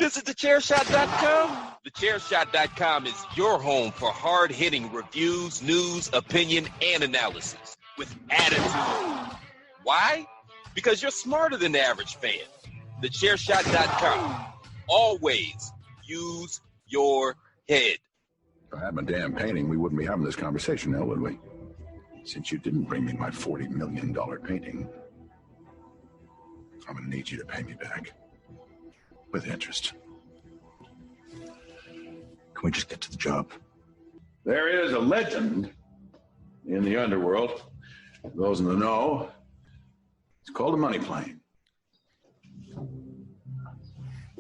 visit thechairshot.com? Thechairshot.com is your home for hard-hitting reviews, news, opinion, and analysis with attitude. Why? Because you're smarter than the average fan. Thechairshot.com. Always use your head. If I had my damn painting, we wouldn't be having this conversation now, would we? Since you didn't bring me my $40 million painting, I'm going to need you to pay me back. With interest. Can we just get to the job? There is a legend in the underworld. Those in the know, it's called a money plane.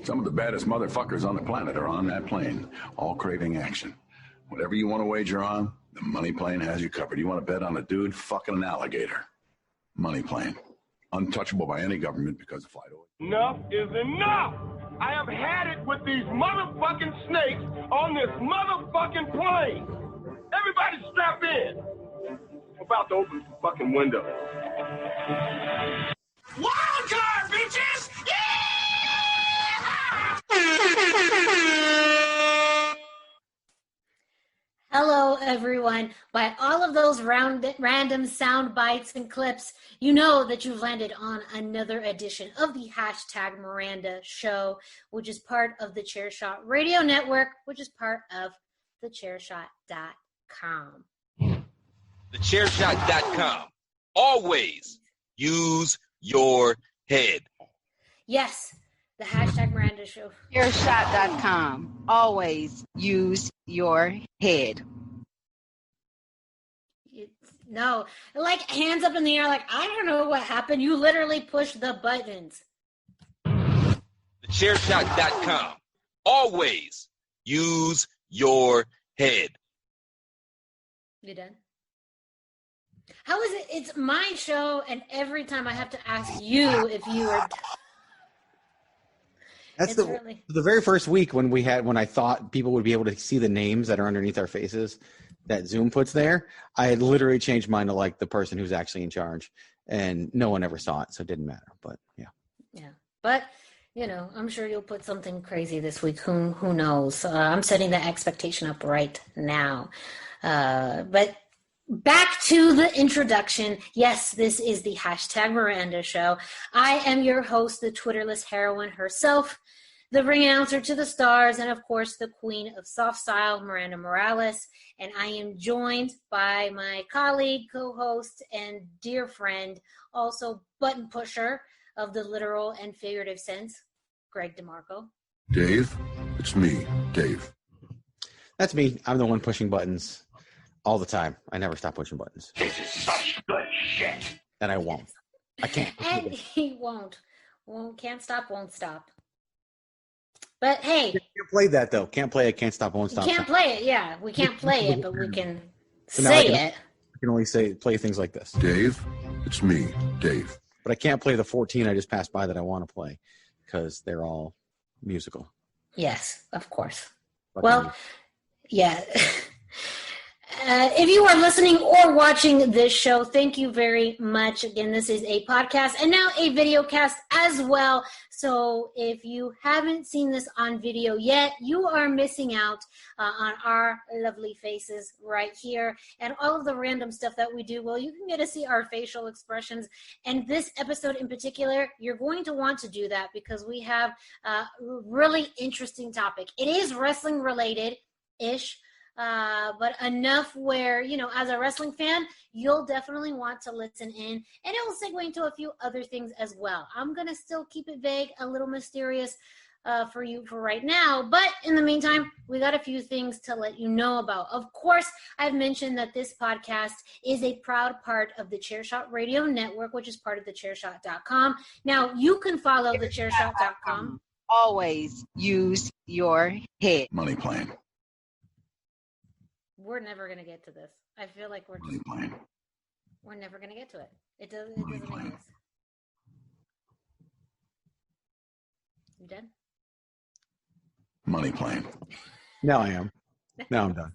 Some of the baddest motherfuckers on the planet are on that plane, all craving action. Whatever you want to wager on, the money plane has you covered. You want to bet on a dude fucking an alligator? Money plane. Untouchable by any government because of flight order. Enough is enough! I have had it with these motherfucking snakes on this motherfucking plane! Everybody strap in! I'm about to open the fucking window. Wild card, bitches! Hello, everyone. By all of those random sound bites and clips, you know that you've landed on another edition of the Hashtag Miranda Show, which is part of the Chairshot Radio Network, which is part of thechairshot.com. Thechairshot.com. Always use your head. Yes, the Hashtag Miranda Show. Chairshot.com. Always use your head. No, like hands up in the air, like, I don't know what happened. You literally pushed the buttons. Thechairshot.com. Always use your head. You done? How is it? It's my show, and every time I have to ask you if you are. That's the very first week when I thought people would be able to see the names that are underneath our faces that Zoom puts there. I had literally changed mine to like the person who's actually in charge, and no one ever saw it, so it didn't matter. But yeah. Yeah, but you know, I'm sure you'll put something crazy this week. Who knows? I'm setting the expectation up right now. But back to the introduction. Yes, this is the Hashtag Miranda Show. I am your host, the Twitterless heroine herself, the ring announcer to the stars, and of course, the queen of soft style, Miranda Morales. And I am joined by my colleague, co-host, and dear friend, also button pusher of the literal and figurative sense, Greg DeMarco. Dave, it's me, Dave. That's me. I'm the one pushing buttons all the time. I never stop pushing buttons. This is such good shit! And I won't. I can't. And he won't. Can't stop, won't stop. But hey. You can't play that, though. Can't play it, can't stop, won't stop. We can't play it, yeah. We can't play it, but we can say it. I can only play things like this. Dave, it's me, Dave. But I can't play the 14 I just passed by that I want to play because they're all musical. Yes, of course. Well, yeah. If you are listening or watching this show, thank you very much. Again, this is a podcast and now a video cast as well. So if you haven't seen this on video yet, you are missing out on our lovely faces right here and all of the random stuff that we do. Well, you can get to see our facial expressions. And this episode in particular, you're going to want to do that because we have a really interesting topic. It is wrestling related-ish. But enough where, you know, as a wrestling fan, you'll definitely want to listen in, and it will segue into a few other things as well. I'm going to still keep it vague, a little mysterious for you for right now, but in the meantime, we got a few things to let you know about. Of course, I've mentioned that this podcast is a proud part of the Chairshot Radio Network, which is part of thechairshot.com. Now, you can follow thechairshot.com. Always use your head. Money plane. We're never going to get to this. I feel like we're never going to get to it. It doesn't exist. You done? Money plane. Now I am. Now I'm done.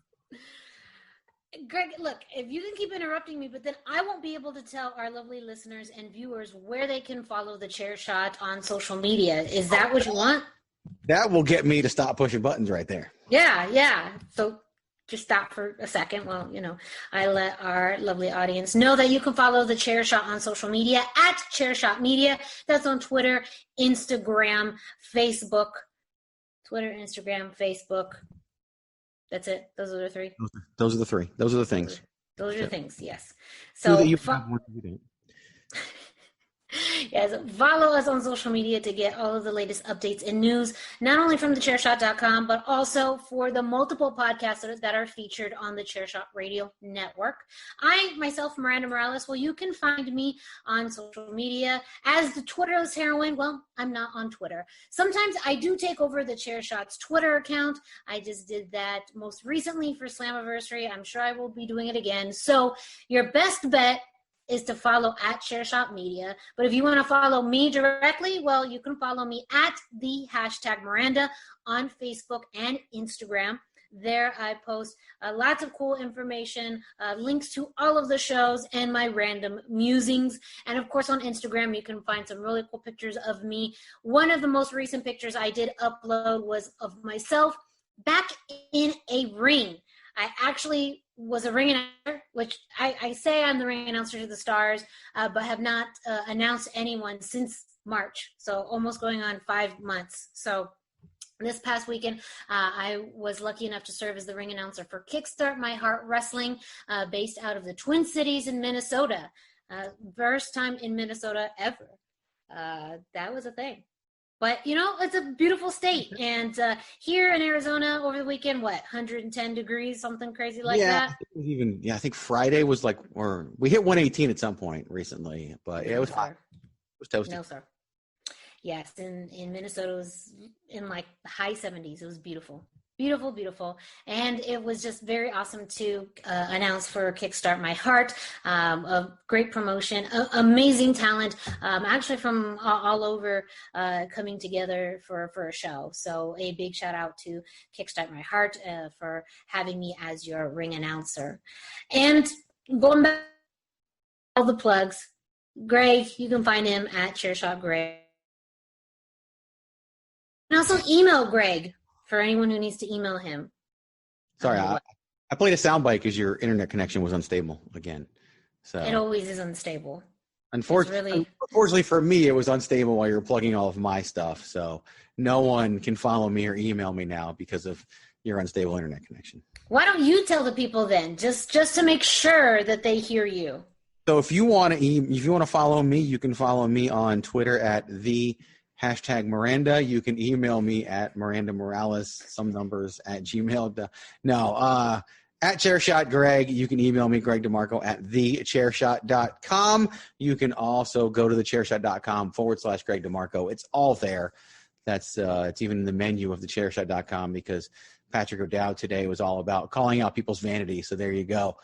Greg, look, if you can keep interrupting me, but then I won't be able to tell our lovely listeners and viewers where they can follow the Chair Shot on social media. Is that what you want? That will get me to stop pushing buttons right there. Yeah. So just stop for a second. Well, I let our lovely audience know that you can follow the Chair Shot on social media at Chair Shot Media. That's on Twitter, Instagram, Facebook. Twitter, Instagram, Facebook. That's it. Those are the three. Those are the three. Those are the things. Those are the things. Yes. So that you have, one you don't. Yes, follow us on social media to get all of the latest updates and news, not only from thechairshot.com, but also for the multiple podcasts that are featured on the Chairshot Radio Network. I, myself, Miranda Morales, you can find me on social media as the Twitterless heroine. Well, I'm not on Twitter. Sometimes I do take over the Chairshot's Twitter account. I just did that most recently for Slammiversary. I'm sure I will be doing it again. So your best bet is to follow at Chairshot Media. But if you want to follow me directly, well, you can follow me at the #Miranda on Facebook and Instagram. There I post lots of cool information, links to all of the shows, and my random musings. And of course on Instagram, you can find some really cool pictures of me. One of the most recent pictures I did upload was of myself back in a ring. I actually was a ring announcer, which I say I'm the ring announcer to the Stars, but have not announced anyone since March. So almost going on 5 months. So this past weekend, I was lucky enough to serve as the ring announcer for Kickstart My Heart Wrestling, based out of the Twin Cities in Minnesota. First time in Minnesota ever. That was a thing. But, it's a beautiful state. And here in Arizona over the weekend, 110 degrees, something crazy like that? I think Friday was we hit 118 at some point recently. But it was hot. It was toasty. No, sir. Yes, in Minnesota, it was in the high 70s. It was beautiful. Beautiful, beautiful. And it was just very awesome to announce for Kickstart My Heart. A great promotion, amazing talent, actually from all over coming together for a show. So a big shout out to Kickstart My Heart for having me as your ring announcer. And going back to all the plugs, Greg, you can find him at Chairshot Greg. And also email Greg for anyone who needs to email him. Sorry, I played a soundbite because your internet connection was unstable again. So it always is unstable. Unfortunately for me, it was unstable while you were plugging all of my stuff. So no one can follow me or email me now because of your unstable internet connection. Why don't you tell the people then, just to make sure that they hear you? So if you want to follow me, you can follow me on Twitter at the #Miranda. You can email me at Miranda Morales, some numbers at Gmail. At Chairshot Greg. You can email me, Greg DeMarco, at thechairshot.com. You can also go to thechairshot.com /Greg DeMarco. It's all there. That's it's even in the menu of thechairshot.com because Patrick O'Dowd today was all about calling out people's vanity. So there you go.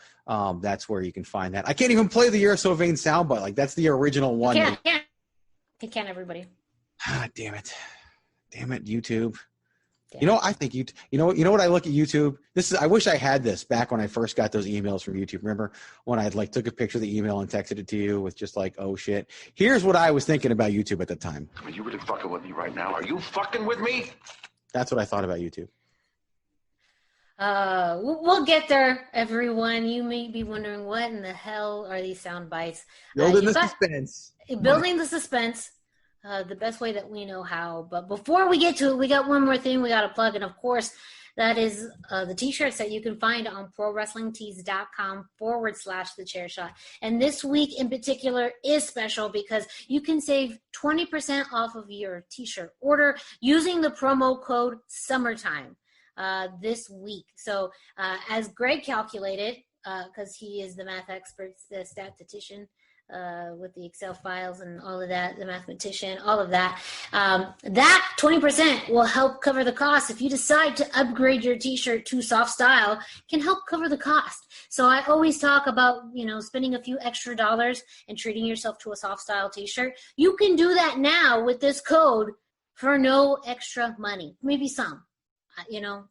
That's where you can find that. I can't even play the You're So Vain soundbite. That's the original one. You can't, everybody. Ah, damn it, YouTube. Yeah. I think you know what I look at YouTube. I wish I had this back when I first got those emails from YouTube. Remember when I took a picture of the email and texted it to you with just oh shit. Here's what I was thinking about YouTube at the time. Are you really fucking with me right now? Are you fucking with me? That's what I thought about YouTube. We'll get there, everyone. You may be wondering what in the hell are these sound bites? Building the suspense. Building the suspense. The best way that we know how. But before we get to it, we got one more thing we got to plug. And of course, that is the t-shirts that you can find on ProWrestlingTees.com /thechairshot. And this week in particular is special because you can save 20% off of your t-shirt order using the promo code SUMMERTIME this week. So as Greg calculated, because he is the math expert, the statistician, with the Excel files and all of that, the mathematician, all of that. That 20% will help cover the cost. If you decide to upgrade your t-shirt to soft style, can help cover the cost. So I always talk about, spending a few extra dollars and treating yourself to a soft style t-shirt. You can do that now with this code for no extra money. Maybe some,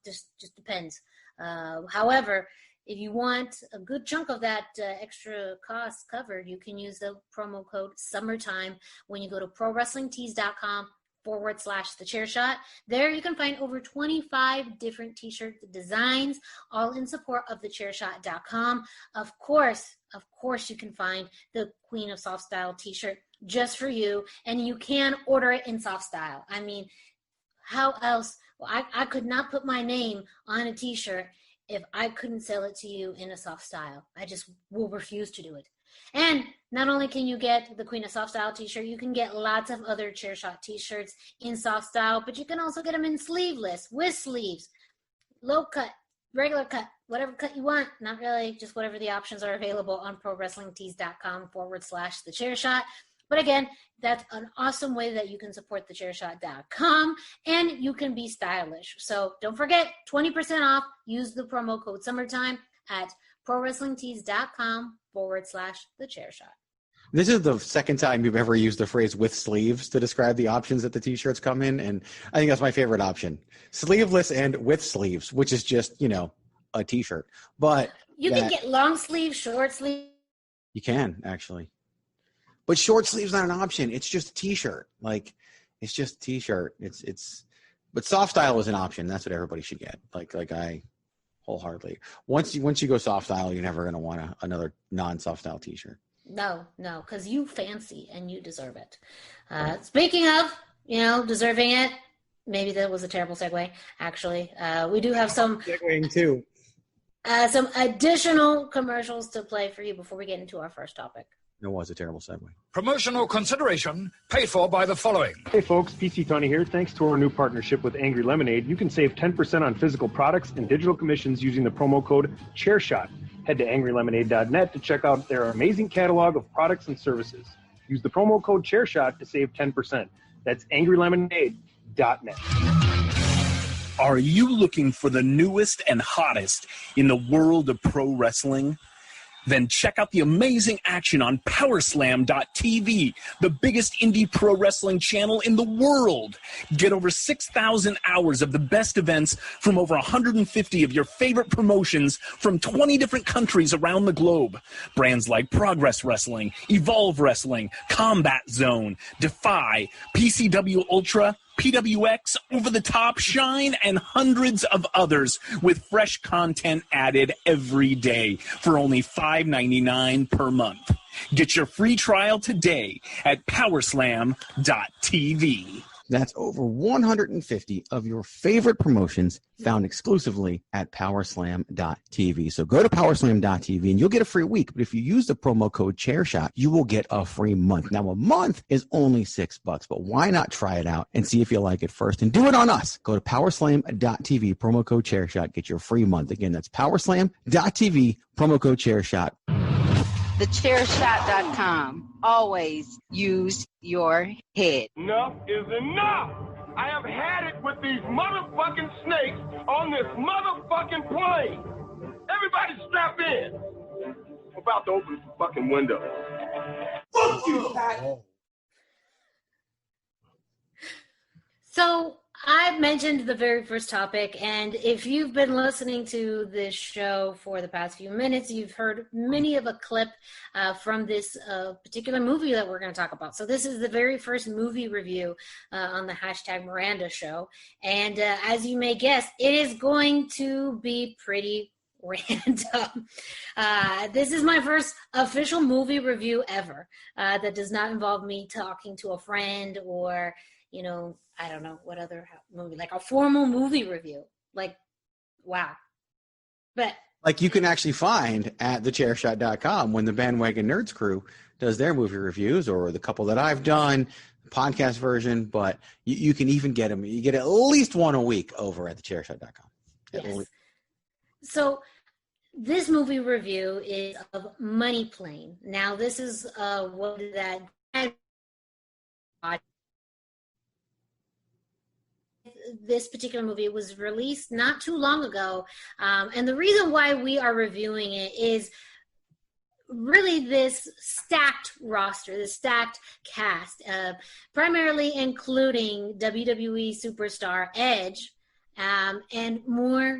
just depends. However, if you want a good chunk of that extra cost covered, you can use the promo code SUMMERTIME when you go to ProWrestlingTees.com .com/thechairshot. There you can find over 25 different t-shirt designs, all in support of thechairshot.com. Of course, you can find the Queen of Soft Style t-shirt just for you, and you can order it in soft style. I mean, how else? Well, I could not put my name on a t-shirt if I couldn't sell it to you in a soft style. I just will refuse to do it. And not only can you get the Queen of Soft Style t-shirt, you can get lots of other Chairshot t-shirts in soft style, but you can also get them in sleeveless, with sleeves, low cut, regular cut, whatever cut you want. Not really, just whatever the options are available on ProWrestlingTees.com/thechairshot. But again, that's an awesome way that you can support thechairshot.com, and you can be stylish. So don't forget, 20% off. Use the promo code summertime at ProWrestlingTees.com/thechairshot. This is the second time you've ever used the phrase "with sleeves" to describe the options that the t-shirts come in, and I think that's my favorite option: sleeveless and with sleeves, which is just, a t-shirt. But you can get long sleeve, short sleeve. You can actually. But short sleeve's not an option. It's just a t-shirt. It's just a t-shirt. But soft style is an option. That's what everybody should get. Like I wholeheartedly. Once you go soft style, you're never gonna want another non-soft style t-shirt. No, because you fancy and you deserve it. Speaking of, deserving it. Maybe that was a terrible segue. Actually, we do have some segueing too. Some additional commercials to play for you before we get into our first topic. It was a terrible segue. Promotional consideration paid for by the following. Hey folks, PC Tony here. Thanks to our new partnership with Angry Lemonade, you can save 10% on physical products and digital commissions using the promo code ChairShot. Head to angrylemonade.net to check out their amazing catalog of products and services. Use the promo code ChairShot to save 10%. That's angrylemonade.net. Are you looking for the newest and hottest in the world of pro wrestling? Then check out the amazing action on Powerslam.tv, the biggest indie pro wrestling channel in the world. Get over 6,000 hours of the best events from over 150 of your favorite promotions from 20 different countries around the globe. Brands like Progress Wrestling, Evolve Wrestling, Combat Zone, Defy, PCW Ultra, PWX, Over the Top, Shine, and hundreds of others with fresh content added every day for only $5.99 per month. Get your free trial today at Powerslam.tv. That's over 150 of your favorite promotions found exclusively at Powerslam.tv. So go to Powerslam.tv and you'll get a free week. But if you use the promo code ChairShot, you will get a free month. Now, a month is only $6, but why not try it out and see if you like it first and do it on us? Go to Powerslam.tv, promo code ChairShot, get your free month. Again, that's Powerslam.tv, promo code ChairShot. Thechairshot.com. Always use your head. Enough is enough. I have had it with these motherfucking snakes on this motherfucking plane. Everybody strap in. I'm about to open the fucking window. Fuck you, Pat. So I've mentioned the very first topic, and if you've been listening to this show for the past few minutes, you've heard many of a clip from this particular movie that we're going to talk about. So this is the very first movie review on the hashtag Miranda Show, and as you may guess, it is going to be pretty random. This is my first official movie review ever that does not involve me talking to a friend or, I don't know what other movie, like a formal movie review. Like, wow. But like you can actually find at thechairshot.com when the Bandwagon Nerds crew does their movie reviews, or the couple that I've done, podcast version, but you can even get them. You get at least one a week over at thechairshot.com. Yes. So this movie review is of Money Plane. Now, this is what that this particular movie was released not too long ago, and the reason why we are reviewing it is really this stacked roster, this stacked cast, primarily including WWE superstar Edge, and more,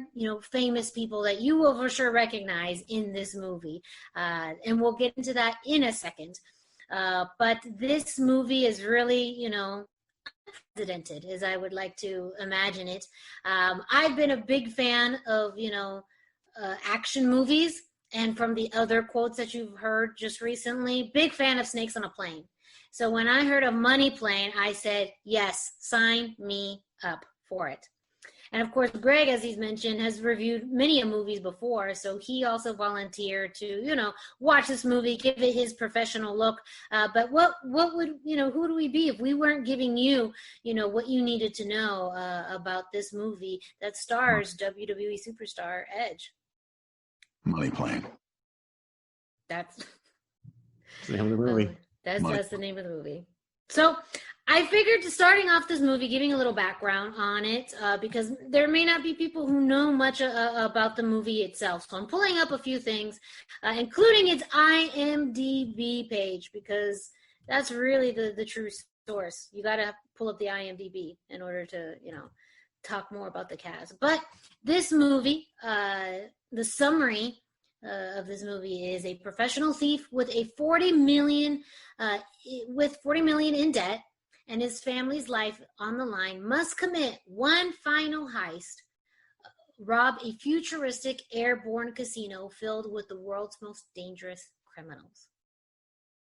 famous people that you will for sure recognize in this movie, and we'll get into that in a second. But this movie is really, unprecedented, as I would like to imagine it. I've been a big fan of, action movies, and from the other quotes that you've heard just recently, big fan of Snakes on a Plane. So when I heard of Money Plane, I said, yes, sign me up for it. And of course, Greg, as he's mentioned, has reviewed many movies before, so he also volunteered to, watch this movie, give it his professional look. But what would, who do we be if we weren't giving you, what you needed to know about this movie that stars WWE superstar Edge? Money Plane. That's the name of the movie. That's the name of the movie. So I figured starting off this movie, giving a little background on it, because there may not be people who know much about the movie itself. So I'm pulling up a few things, including its IMDb page, because that's really the true source. You got to pull up the IMDb in order to, talk more about the cast. But this movie, the summary of this movie is a professional thief with $40 million in debt, and his family's life on the line, must commit one final heist, rob a futuristic airborne casino filled with the world's most dangerous criminals.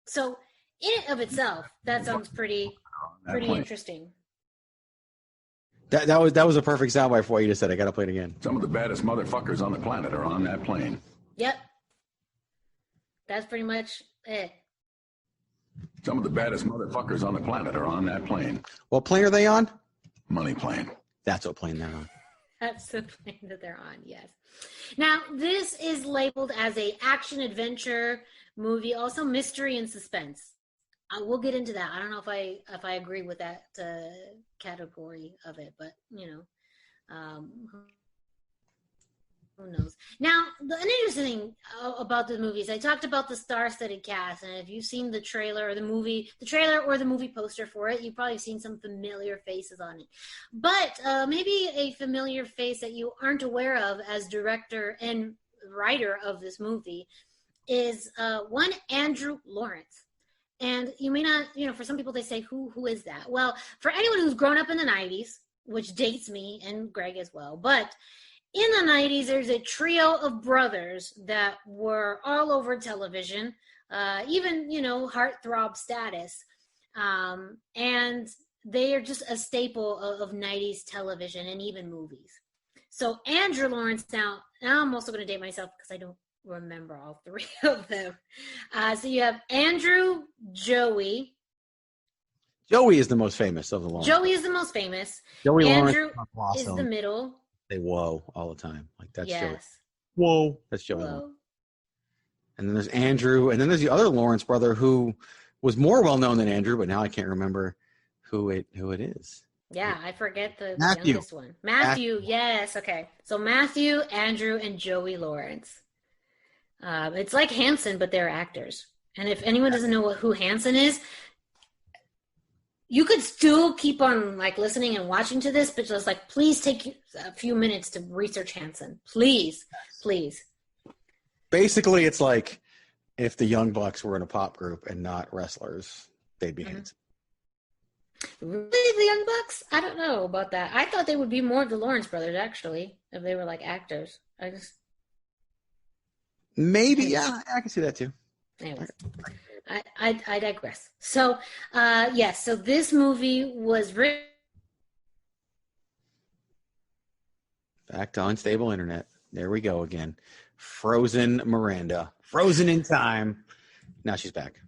So, in and of itself, that sounds pretty interesting. That was a perfect soundbite for what you just said. I got to play it again. Some of the baddest motherfuckers on the planet are on that plane. Yep. That's pretty much it. Some of the baddest motherfuckers on the planet are on that plane. What plane are they on? Money Plane. That's what plane they're on. That's the plane that they're on, yes. Now, this is labeled as a action-adventure movie, also mystery and suspense. We'll get into that. I don't know if I agree with that category of it, but, who knows? Now, an interesting thing about the movies, I talked about the star-studded cast, and if you've seen the trailer or the movie poster for it, you've probably seen some familiar faces on it. But maybe a familiar face that you aren't aware of as director and writer of this movie is one Andrew Lawrence. And you may not, for some people they say, who is that? Well, for anyone who's grown up in the 90s, which dates me and Greg as well, but in the 90s, there's a trio of brothers that were all over television, even, heartthrob status. And they are just a staple of 90s television and even movies. So Andrew Lawrence, now I'm also going to date myself because I don't remember all three of them. So you have Andrew, Joey. Joey is the most famous of the Lawrence. Joey is the most famous. Joey Andrew Lawrence is the middle. Say whoa all the time. Like that's yes. Joey. Whoa. That's Joey Whoa. Lawrence. And then there's Andrew, and then there's the other Lawrence brother who was more well known than Andrew, but now I can't remember who it is. Yeah, I forget the Matthew. youngest one. Matthew, yes. Okay. So Matthew, Andrew, and Joey Lawrence. It's like Hanson, but they're actors. And if anyone doesn't know who Hanson is, you could still keep on listening and watching to this, but just please take a few minutes to research Hanson. Please. Basically, it's like if the Young Bucks were in a pop group and not wrestlers, they'd be Hanson. Really, the Young Bucks? I don't know about that. I thought they would be more of the Lawrence brothers, actually, if they were actors. Maybe, yeah, I can see that too. Anyways, I digress. So, yes, so this movie was written. Back to unstable internet. There we go again. Frozen Miranda. Frozen in time. Now she's back.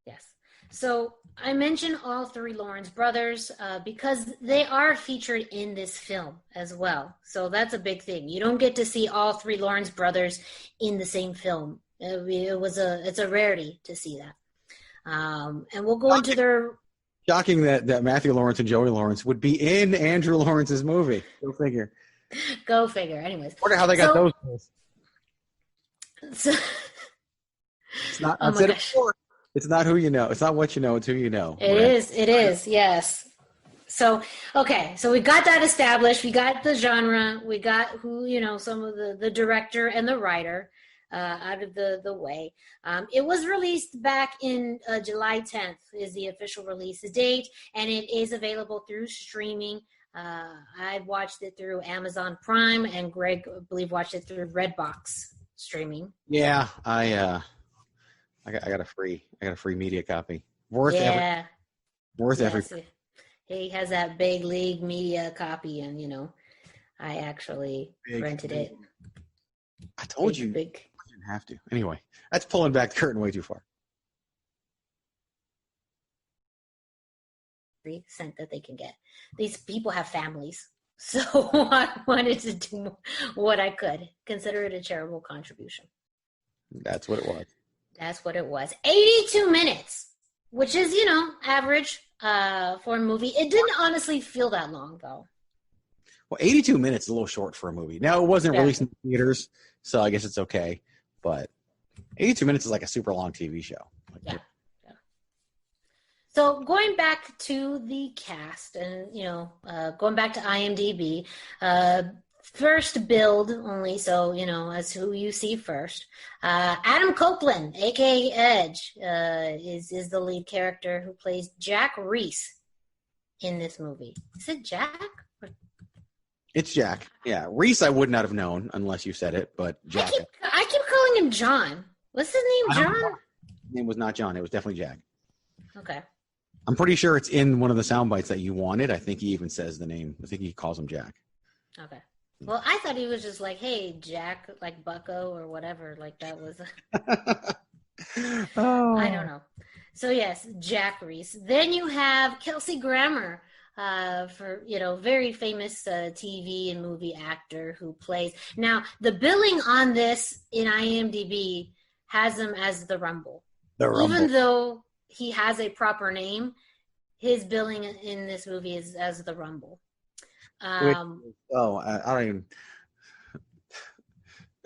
Yes. So I mentioned all three Lawrence brothers because they are featured in this film as well. So that's a big thing. You don't get to see all three Lawrence brothers in the same film. It's a rarity to see that. And we'll go into their... Shocking that Matthew Lawrence and Joey Lawrence would be in Andrew Lawrence's movie. Go figure. Go figure. Anyways. I wonder how they got those roles. So, it's not. Oh my gosh. It's not who you know. It's not what you know. It's who you know. It is. Yes. So, okay. So we got that established. We got the genre. We got who, some of the director and the writer. out of the way. It was released back in July 10th is the official release date, and it is available through streaming. I watched it through Amazon Prime, and Greg, I believe, watched it through Redbox streaming. Yeah, I got a free media copy. Worth every. He has that big league media copy, and I actually rented it. I told you. I didn't have to. Anyway, that's pulling back the curtain way too far. Cent that they can get. These people have families, so I wanted to do what I could. Consider it a charitable contribution. That's what it was. That's what it was. 82 minutes, which is average for a movie. It didn't honestly feel that long though. Well, 82 minutes is a little short for a movie. Now, it wasn't released in theaters, so I guess it's okay. But 82 minutes is like a super long TV show. Yeah. So going back to the cast and, going back to IMDb, first build only, so, as who you see first. Adam Copeland, a.k.a. Edge, is the lead character who plays Jack Reese in this movie. Is it Jack? It's Jack. Yeah. Reese I would not have known unless you said it, but Jack. I keep calling him John. What's his name, John? His name was not John. It was definitely Jack. Okay. I'm pretty sure it's in one of the sound bites that you wanted. I think he even says the name. I think he calls him Jack. Okay. Well, I thought he was just like, hey, Jack, like Bucko or whatever. Like that was. Oh. I don't know. So, yes, Jack Reese. Then you have Kelsey Grammer, for, very famous TV and movie actor who plays. Now, the billing on this in IMDb has him as the Rumble. Even though he has a proper name, his billing in this movie is as the Rumble. I don't even.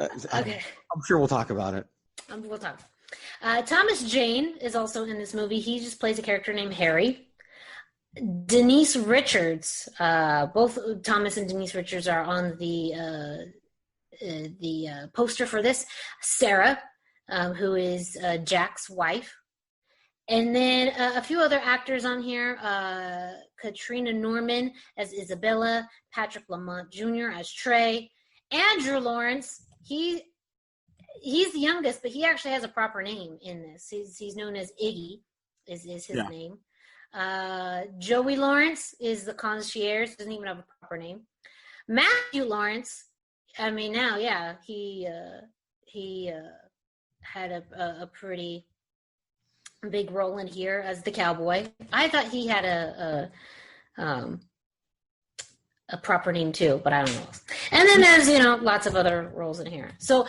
Okay. I'm sure we'll talk about it. We'll talk. Thomas Jane is also in this movie. He just plays a character named Harry. Denise Richards, both Thomas and Denise Richards are on the poster for this. Sarah, who is Jack's wife. And then a few other actors on here. Katrina Norman as Isabella, Patrick Lamont Jr. as Trey, Andrew Lawrence. He's the youngest, but he actually has a proper name in this. He's known as Iggy, is his name. Joey Lawrence is the concierge, doesn't even have a proper name. Matthew Lawrence, I mean now, he had a pretty big role in here as the cowboy. I thought he had a proper name too, but I don't know. And then there's, lots of other roles in here. So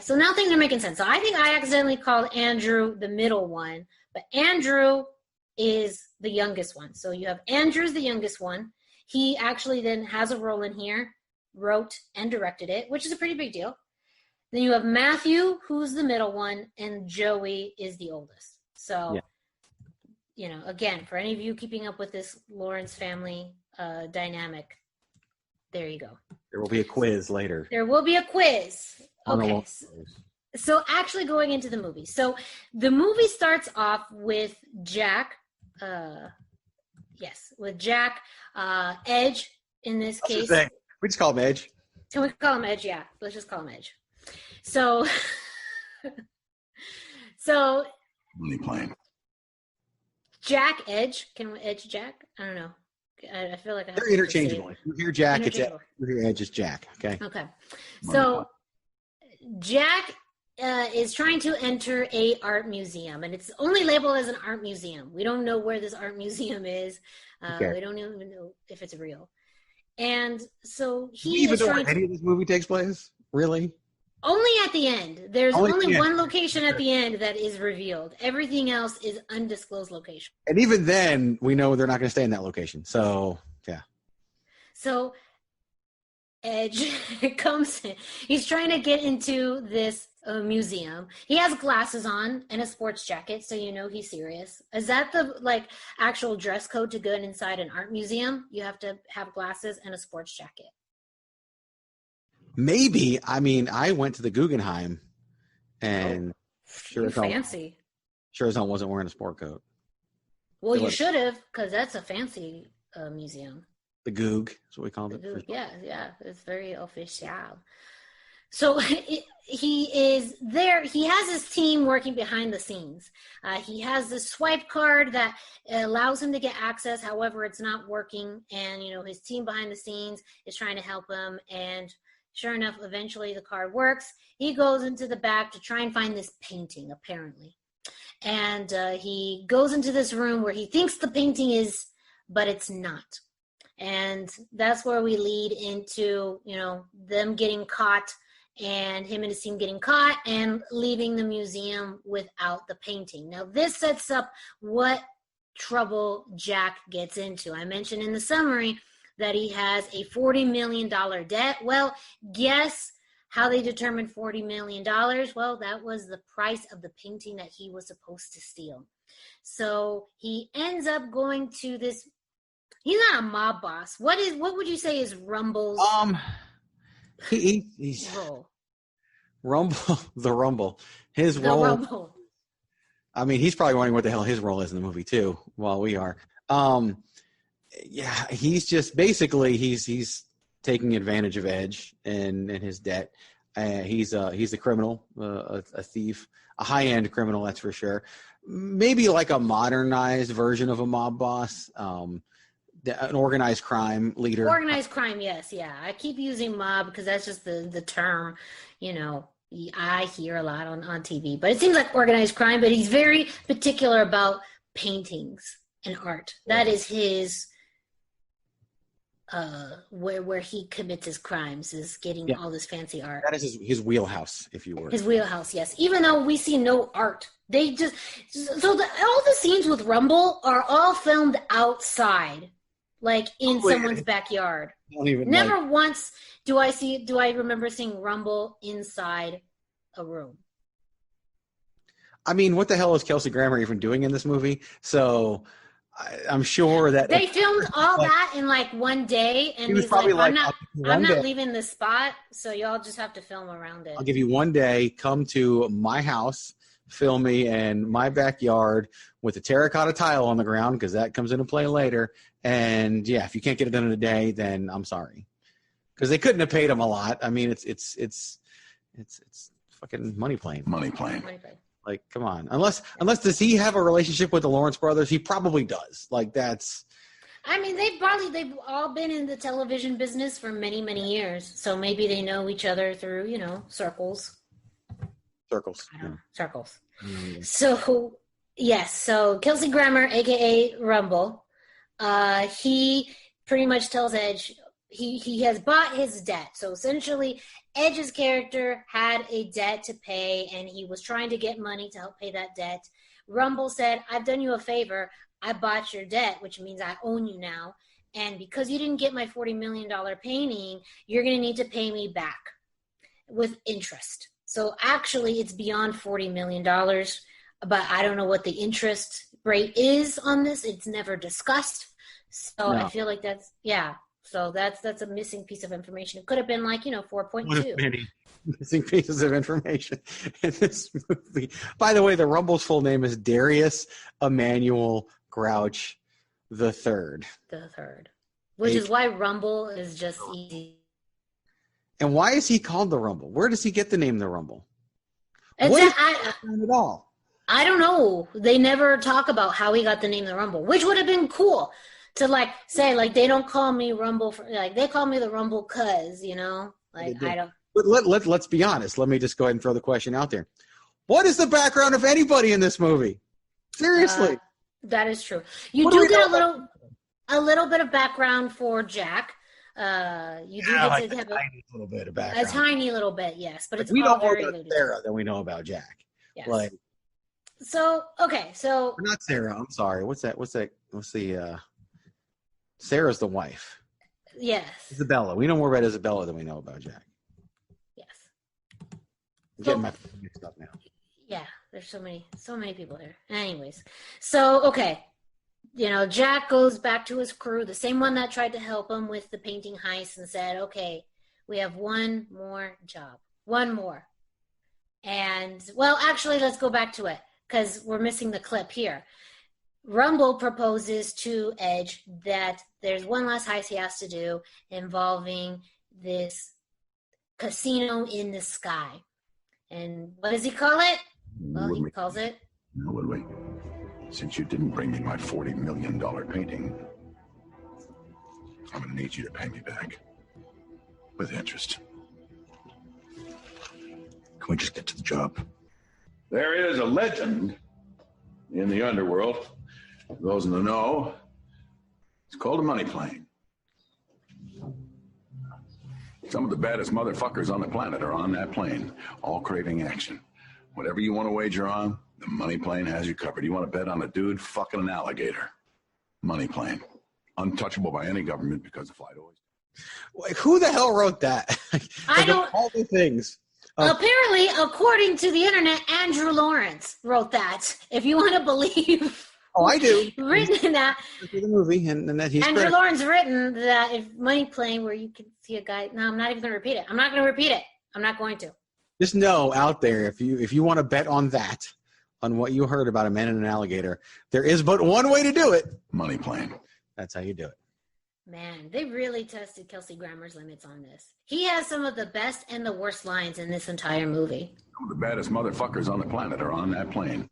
so now things are making sense. So I think I accidentally called Andrew the middle one, but Andrew is the youngest one. So you have Andrew's the youngest one. He actually then has a role in here, wrote and directed it, which is a pretty big deal. Then you have Matthew, who's the middle one, and Joey is the oldest. So, again, for any of you keeping up with this Lawrence family dynamic, there you go. There will be a quiz later. There will be a quiz. Okay. So actually going into the movie. So the movie starts off with Jack. With Jack. Edge, in this case. We just call him Edge. Can we call him Edge? Yeah, let's just call him Edge. So Money plane. Jack Edge. Can we Edge Jack? I don't know. I feel like they're interchangeable. If you hear Jack, it's Edge. If you hear Edge, it's Jack. Okay. Okay. So Jack is trying to enter a art museum, and it's only labeled as an art museum. We don't know where this art museum is. We don't even know if it's real. And so he is trying. Any of this movie takes place? Really? Only at the end. There's only one location at the end that is revealed. Everything else is undisclosed location. And even then, we know they're not going to stay in that location. So, yeah. So, Edge comes in. He's trying to get into this museum. He has glasses on and a sports jacket, so you know he's serious. Is that the actual dress code to go inside an art museum? You have to have glasses and a sports jacket. Maybe. I mean, I went to the Guggenheim, and You're fancy. Sure as hell wasn't wearing a sport coat. Well, you should have, because that's a fancy museum. The Goog is what we called it. Goog, yeah, it's very official. So he is there. He has his team working behind the scenes. He has this swipe card that allows him to get access. However, it's not working. And, his team behind the scenes is trying to help him. And sure enough, eventually the card works. He goes into the back to try and find this painting, apparently. And he goes into this room where he thinks the painting is, but it's not. And that's where we lead into, them getting caught, and him and his team getting caught and leaving the museum without the painting. Now, this sets up what trouble Jack gets into. I mentioned in the summary that he has a $40 million debt. Well, guess how they determined $40 million? Well, that was the price of the painting that he was supposed to steal. So he ends up going to this. He's not a mob boss. What would you say is Rumble's he's role? The Rumble. His role. Rumble. I mean, he's probably wondering what the hell his role is in the movie too, while we are. Yeah, he's just basically he's taking advantage of Edge and his debt. He's a criminal, a thief, a high-end criminal, that's for sure. Maybe like a modernized version of a mob boss. An organized crime leader. Organized crime, yes, yeah. I keep using mob because that's just the term, I hear a lot on TV. But it seems like organized crime, but he's very particular about paintings and art. That is his, where he commits his crimes, is getting all this fancy art. That is his wheelhouse, if you were. His wheelhouse, yes. Even though we see no art. They just, all the scenes with Rumble are all filmed outside. Like in someone's backyard. Never once do I remember seeing Rumble inside a room. I mean, what the hell is Kelsey Grammer even doing in this movie? So I'm sure that they filmed all that in like one day, and he's like, I'm not leaving this spot, so y'all just have to film around it. I'll give you one day, come to my house, film me in my backyard with a terracotta tile on the ground, because that comes into play later. And yeah, if you can't get it done in a day, then I'm sorry, because they couldn't have paid him a lot. I mean, it's fucking Money Plane. Money Plane. Like, come on. Unless does he have a relationship with the Lawrence brothers? He probably does. Like, that's. I mean, they've all been in the television business for many, many years, so maybe they know each other through circles. Circles. Circles. Mm. So yes, so Kelsey Grammer, aka Rumble. He pretty much tells Edge he has bought his debt. So essentially, Edge's character had a debt to pay, and he was trying to get money to help pay that debt. Rumble said, I've done you a favor. I bought your debt, which means I own you now. And because you didn't get my $40 million painting, you're going to need to pay me back with interest. So actually, it's beyond $40 million, but I don't know what the interest rate is on this. It's never discussed. So no. I feel like that's a missing piece of information. It could have been like 4.2. One of many missing pieces of information in this movie. By the way, the Rumble's full name is Darius Emmanuel Grouch the Third. Which is why Rumble is just easy. And why is he called the Rumble? Where does he get the name the Rumble? At all. I don't know. They never talk about how he got the name the Rumble, which would have been cool. To say they don't call me Rumble they call me the Rumble cuz, I don't. But let's be honest. Let me just go ahead and throw the question out there. What is the background of anybody in this movie? Seriously. That is true. You do get a little bit of background for Jack. You do get to have a tiny little bit of background. A tiny little bit, yes, but it's we all know very about Sarah than we know about Jack. Yes. So we're not Sarah. I'm sorry. What's that? What's the? Sarah's the wife. Yes. Isabella. We know more about Isabella than we know about Jack. Yes. I'm getting my mixed up now. Yeah, there's so many people here. Anyways, so okay, Jack goes back to his crew, the same one that tried to help him with the painting heist, and said, "Okay, we have one more job. One more. And, well, actually, let's go back to it because we're missing the clip here. Rumble proposes to Edge that there's one last heist he has to do involving this casino in the sky. And what does he call it? Well, he calls it... Woodley, since you didn't bring me my $40 million painting, I'm going to need you to pay me back. With interest. Can we just get to the job? There is a legend in the underworld. For those in the know, it's called a money plane. Some of the baddest motherfuckers on the planet are on that plane, all craving action. Whatever you want to wager on, the money plane has you covered. You want to bet on a dude fucking an alligator? Money plane. Untouchable by any government because the flight always... Like, who the hell wrote that? I don't... All the things. Apparently, according to the internet, Andrew Lawrence wrote that. If you want to believe... Oh, I do. Written in that. The movie, and that he's Andrew Lawrence written that if Money Plane, where you can see a guy... No, I'm not even going to repeat it. I'm not going to repeat it. I'm not going to. Just know out there, if you want to bet on that, on what you heard about a man and an alligator, there is but one way to do it. Money plane. That's how you do it. Man, they really tested Kelsey Grammer's limits on this. He has some of the best and the worst lines in this entire movie. Some of the baddest motherfuckers on the planet are on that plane.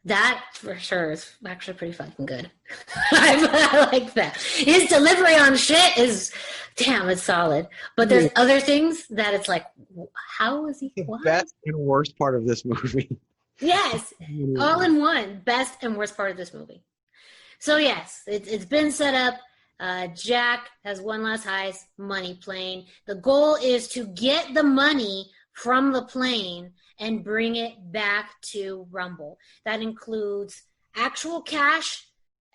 That, for sure, is actually pretty fucking good. I like that. His delivery on shit is, damn, it's solid. But there's other things that it's like, how is he? The best and worst part of this movie. Yes, all in one. Best and worst part of this movie. So, yes, it's been set up. Jack has one last heist, money plane. The goal is to get the money from the plane and bring it back to Rumble. That includes actual cash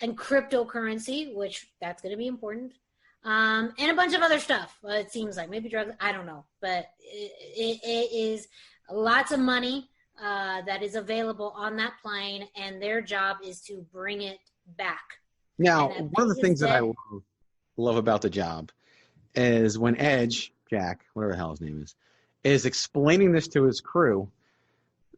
and cryptocurrency, which that's going to be important, and a bunch of other stuff. It seems like maybe drugs. I don't know, but it is lots of money that is available on that plane, and their job is to bring it back. Now, one of the things that I love about the job is when Edge, Jack, whatever the hell his name is explaining this to his crew,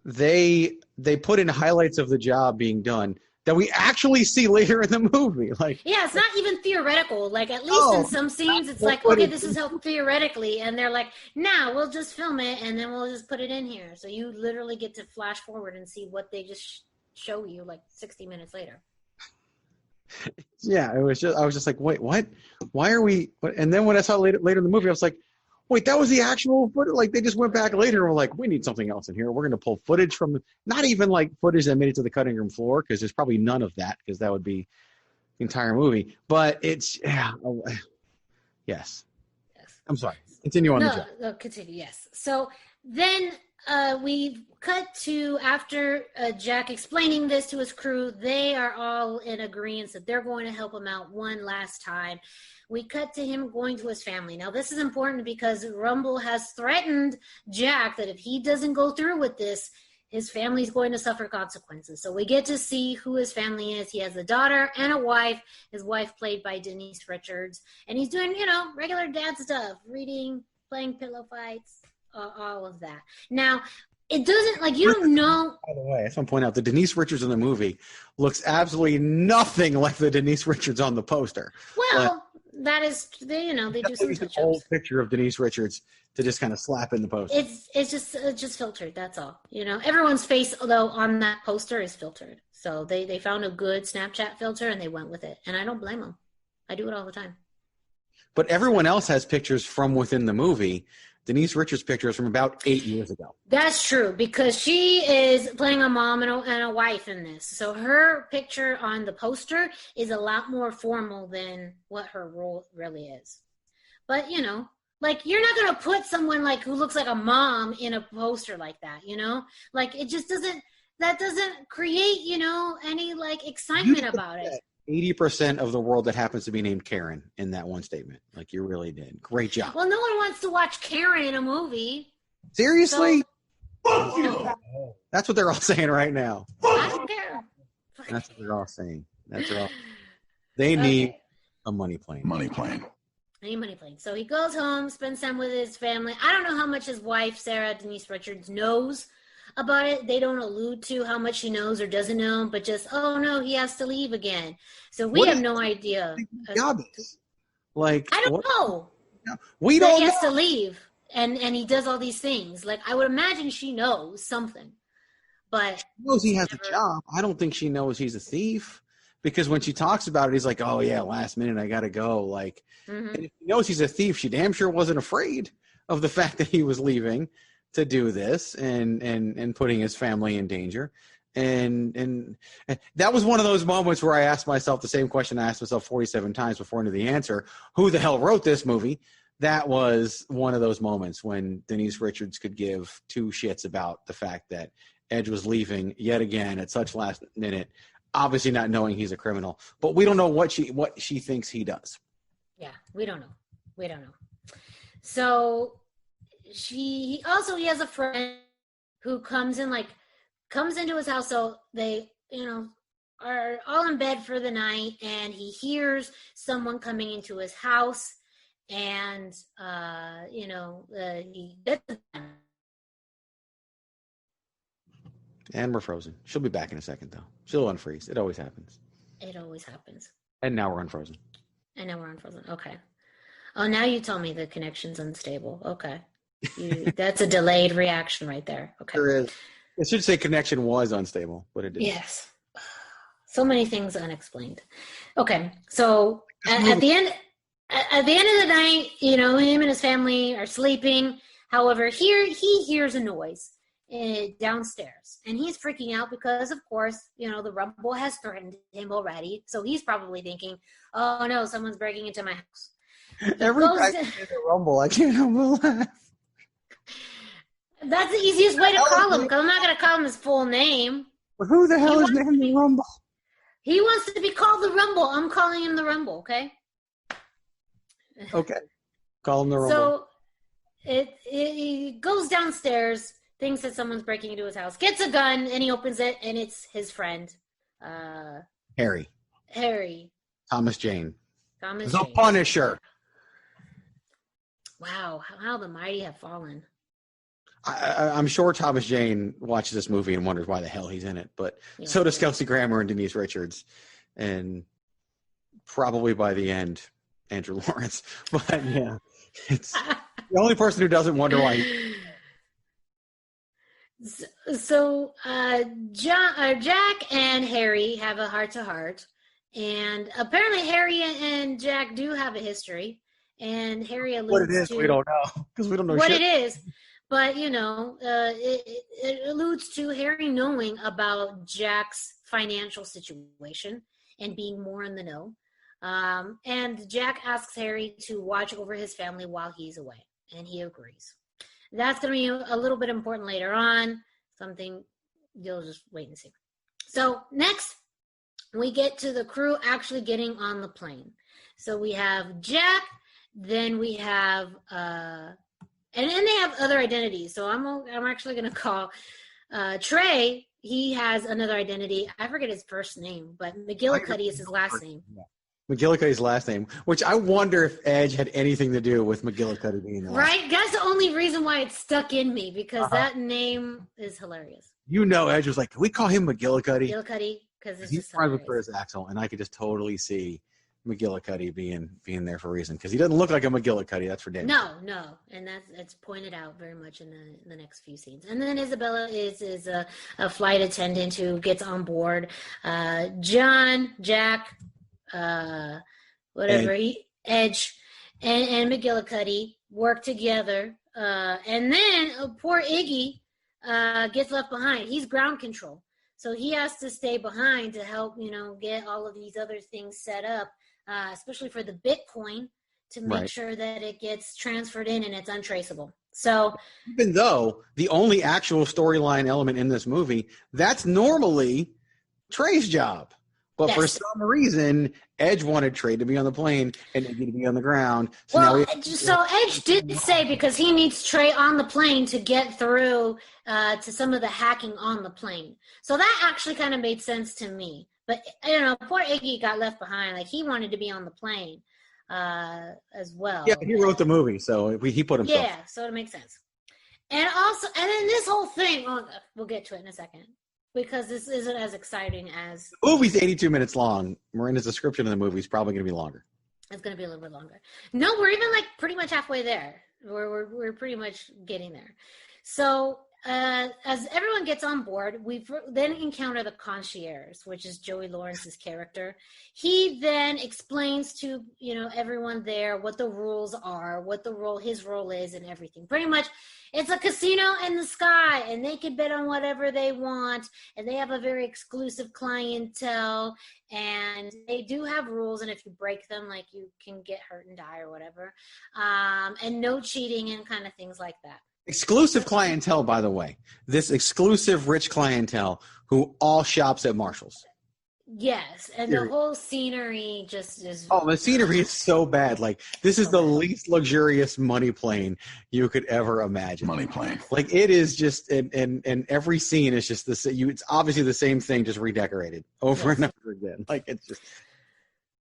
they put in highlights of the job being done that we actually see later in the movie. Like, yeah, it's not even theoretical. Like, at least in some scenes, it's like, okay, this is how theoretically, and they're like, nah, we'll just film it, and then we'll just put it in here. So you literally get to flash forward and see what they just show you, like, 60 minutes later. Yeah, I was just like, wait, what? Why are we? And then when I saw later in the movie, I was like, wait, that was the actual footage. Like, they just went back later and were like, we need something else in here. We're going to pull footage from, not even like footage that made it to the cutting room floor, because there's probably none of that, because that would be the entire movie. But it's, yes. I'm sorry. Continue on the job. No, continue, yes. So then we cut to after Jack explaining this to his crew. They are all in agreement that they're going to help him out one last time. We cut to him going to his family. Now, this is important because Rumble has threatened Jack that if he doesn't go through with this, his family's going to suffer consequences. So we get to see who his family is. He has a daughter and a wife. His wife played by Denise Richards. And he's doing, regular dad stuff, reading, playing pillow fights, all of that. Now, it doesn't, you don't know. By the way, I just want to point out the Denise Richards in the movie looks absolutely nothing like the Denise Richards on the poster. Well, that is, they do some touch-ups. An old picture of Denise Richards to just kind of slap in the poster. It's just filtered. That's all. Everyone's face, though, on that poster is filtered. So they found a good Snapchat filter and they went with it. And I don't blame them. I do it all the time. But everyone else has pictures from within the movie. Denise Richards' picture is from about 8 years ago. That's true, because she is playing a mom and a wife in this. So her picture on the poster is a lot more formal than what her role really is. But, you're not going to put someone who looks like a mom in a poster like that, it just doesn't create, any excitement about it. 80% of the world that happens to be named Karen in that one statement. You really did. Great job. Well, no one wants to watch Karen in a movie. Seriously? Fuck you. That's what they're all saying right now. I don't care. That's what they're all saying. They need a money plane. Money plane. Any money plane. So he goes home, spends time with his family. I don't know how much his wife, Sarah Denise Richards, knows about it. They don't allude to how much she knows or doesn't know, but just, oh no, he has to leave again. So we have no idea. Job is? Like, I don't know. We don't he know. has to leave, and he does all these things. Like, I would imagine she knows something, but she knows he has a job. I don't think she knows he's a thief, because when she talks about it, he's like, "Oh yeah, last minute, I gotta go." Like, and if she knows he's a thief, she damn sure wasn't afraid of the fact that he was leaving to do this and putting his family in danger. And that was one of those moments where I asked myself the same question I asked myself 47 times before I knew the answer: who the hell wrote this movie? That was one of those moments when Denise Richards could give two shits about the fact that Edge was leaving yet again at such last minute, obviously not knowing he's a criminal. But we don't know what she thinks he does. Yeah, we don't know. So he has a friend who comes into his house. So they, are all in bed for the night, and he hears someone coming into his house, and he gets. And we're frozen. She'll be back in a second, though. She'll unfreeze. It always happens. And now we're unfrozen. Okay. Oh, now you tell me the connection's unstable. Okay. That's a delayed reaction right there. Okay. There is. It should say connection was unstable, but it didn't. Yes. So many things unexplained. Okay. So at the end of the night, him and his family are sleeping. However, he hears a noise downstairs, and he's freaking out because, of course, the Rumble has threatened him already. So he's probably thinking, "Oh no, someone's breaking into my house." Every time there's a Rumble, I can't help but laugh. That's the easiest way to call him, because I'm not going to call him his full name. But who the hell is named the Rumble? He wants to be called the Rumble. I'm calling him the Rumble, okay? Okay. Call him the Rumble. So he goes downstairs, thinks that someone's breaking into his house, gets a gun, and he opens it, and it's his friend. Harry. Thomas Jane. The Punisher. Wow, how the mighty have fallen. I'm sure Thomas Jane watches this movie and wonders why the hell he's in it, but so does Kelsey Grammer and Denise Richards, and probably by the end, Andrew Lawrence. But yeah, it's the only person who doesn't wonder why. So Jack and Harry have a heart-to-heart, and apparently Harry and Jack do have a history, and Harry alludes what it is, we don't know, because we don't know what shit. it is. But, it alludes to Harry knowing about Jack's financial situation and being more in the know. And Jack asks Harry to watch over his family while he's away, and he agrees. That's going to be a little bit important later on, something you'll just wait and see. So next, we get to the crew actually getting on the plane. So we have Jack, then we have... and then they have other identities. So I'm actually going to call Trey. He has another identity. I forget his first name, but McGillicuddy is his last name. Yeah. McGillicuddy's last name, which I wonder if Edge had anything to do with McGillicuddy being the last name. That's the only reason why it stuck in me, because that name is hilarious. Edge was like, can we call him McGillicuddy? McGillicuddy, because it's he's friends with Chris Axel, and I could just totally see McGillicuddy being there for a reason, because he doesn't look like a McGillicuddy. That's for damn. No, and that's pointed out very much in the next few scenes. And then Isabella is a flight attendant who gets on board. John, Jack, Edge, and McGillicuddy work together, and then poor Iggy gets left behind. He's ground control, so he has to stay behind to help get all of these other things set up. Especially for the Bitcoin, to make sure that it gets transferred in and it's untraceable. So even though the only actual storyline element in this movie, that's normally Trey's job. But for some reason, Edge wanted Trey to be on the plane and Iggy to be on the ground. So Edge did say, because he needs Trey on the plane to get through to some of the hacking on the plane. So that actually kind of made sense to me. But, poor Iggy got left behind. Like, he wanted to be on the plane. as well. Yeah, he wrote the movie, so he put himself. Yeah, so it makes sense. And also, and then this whole thing, we'll get to it in a second, because this isn't as exciting as... The movie's 82 minutes long. Miranda's description of the movie is probably going to be longer. It's going to be a little bit longer. No, we're even like pretty much halfway there. We're pretty much getting there. So as everyone gets on board, we then encounter the concierge, which is Joey Lawrence's character. He then explains to everyone there what the rules are, what his role is, and everything. Pretty much, it's a casino in the sky, and they can bet on whatever they want, and they have a very exclusive clientele, and they do have rules, and if you break them, like, you can get hurt and die or whatever, and no cheating and kind of things like that. Exclusive clientele, by the way. This exclusive rich clientele who all shops at Marshall's. Yes, and the whole scenery just is... Oh, the scenery is so bad. Like, this is the least luxurious money plane you could ever imagine. Money plane. Like, it is just, and every scene is just it's obviously the same thing, just redecorated over and over again. Like, it's just,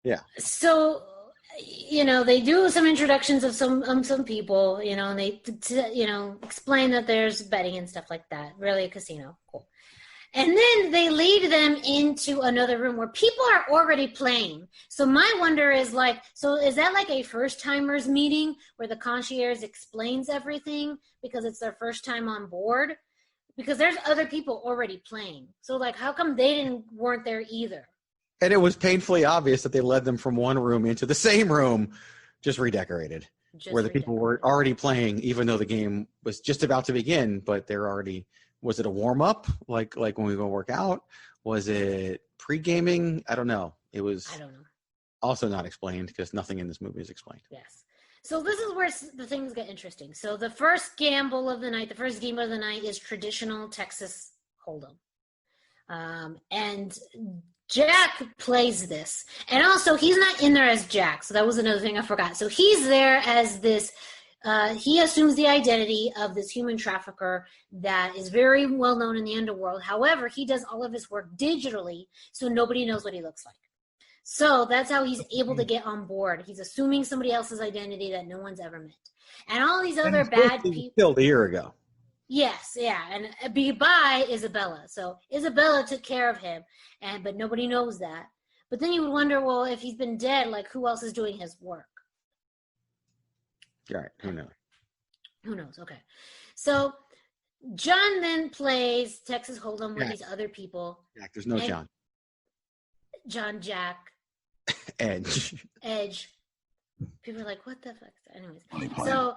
yeah. So... they do some introductions of some people, and they, explain that there's betting and stuff like that. Really a casino. Cool. And then they lead them into another room where people are already playing. So my wonder is is that like a first-timers meeting where the concierge explains everything because it's their first time on board? Because there's other people already playing. So, how come they weren't there either? And it was painfully obvious that they led them from one room into the same room, just redecorated, where the people were already playing, even though the game was just about to begin, but they're already, was it a warm-up, like when we go work out? Was it pre-gaming? I don't know. I don't know. Also not explained, because nothing in this movie is explained. Yes. So this is where the things get interesting. So the first game of the night is traditional Texas Hold'em. And Jack plays this. And also, he's not in there as Jack, so that was another thing I forgot. So he's there as this, he assumes the identity of this human trafficker that is very well known in the underworld. However, he does all of his work digitally, so nobody knows what he looks like. So that's how he's able to get on board. He's assuming somebody else's identity that no one's ever met. And all these other bad people... killed a year ago. Yes, yeah, and by Isabella. So Isabella took care of him, but nobody knows that. But then you would wonder, well, if he's been dead, who else is doing his work? All right, who knows? Who knows? Okay, so John then plays Texas Hold'em with these other people. Jack, there's no John. John, Jack, Edge. People are like, what the fuck? Anyways, so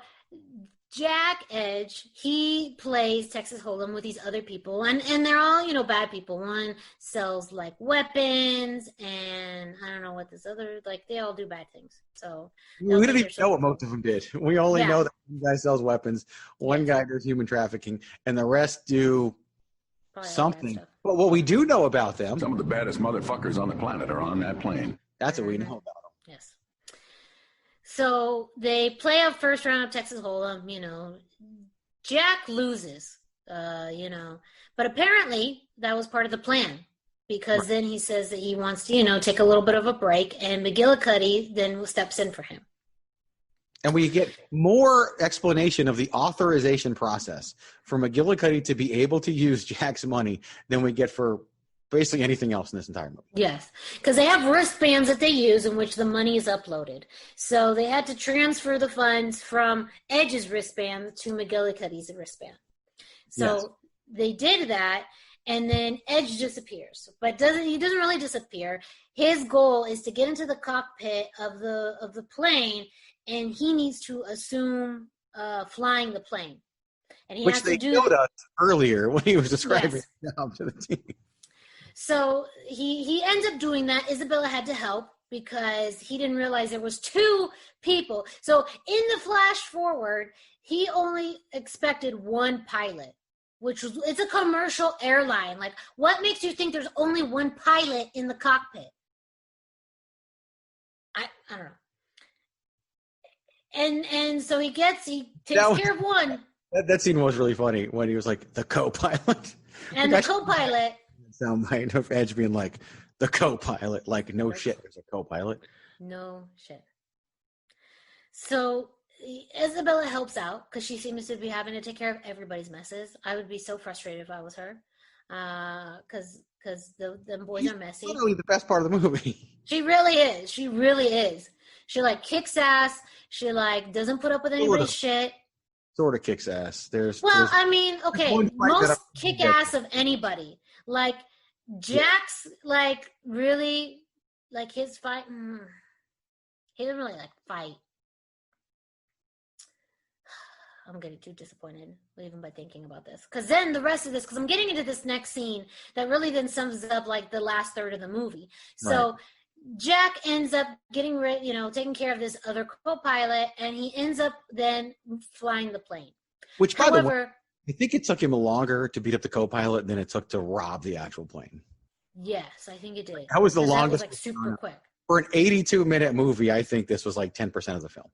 Jack Edge, he plays Texas Hold'em with these other people, and they're all, bad people. One sells, weapons, and I don't know what this other, they all do bad things. So we didn't even know what most of them did. We only know that one guy sells weapons, one guy does human trafficking, and the rest do something. But what we do know about them... Some of the baddest motherfuckers on the planet are on that plane. That's what we know about them. Yes. So they play a first round of Texas Hold'em, Jack loses, but apparently that was part of the plan, because then he says that he wants to, take a little bit of a break, and McGillicuddy then steps in for him. And we get more explanation of the authorization process for McGillicuddy to be able to use Jack's money than we get for basically anything else in this entire movie. Yes, because they have wristbands that they use in which the money is uploaded. So they had to transfer the funds from Edge's wristband to McGillicuddy's wristband. So they did that, and then Edge disappears. But he doesn't really disappear. His goal is to get into the cockpit of the plane, and he needs to assume flying the plane. And he Which has they to showed us earlier when he was describing the job to the team. So he ends up doing that. Isabella had to help because he didn't realize there was two people. So in the flash forward, he only expected one pilot, it's a commercial airline. What makes you think there's only one pilot in the cockpit? I don't know. And so he takes care of one. That scene was really funny when he was like, the co-pilot. And the co-pilot. Soundbite of Edge being like, the co-pilot. No shit, there's a co-pilot. No shit. So Isabella helps out because she seems to be having to take care of everybody's messes. I would be so frustrated if I was her, because the boys are messy. Literally the best part of the movie. She really is. She really is. She like kicks ass. She like doesn't put up with anybody's shit. Sort of kicks ass. I mean, okay, most kick ass of anybody. Like Jack's, like really, like his fight. He didn't really like fight. I'm getting too disappointed even by thinking about this. Because then the rest of this, because I'm getting into this next scene that really then sums up like the last third of the movie. So right. Jack ends up getting taking care of this other co-pilot, and he ends up then flying the plane. Which, by the way, I think it took him longer to beat up the co-pilot than it took to rob the actual plane. Yes, I think it did. That was the longest. That was like super quick. For an 82-minute movie, I think this was like 10% of the film.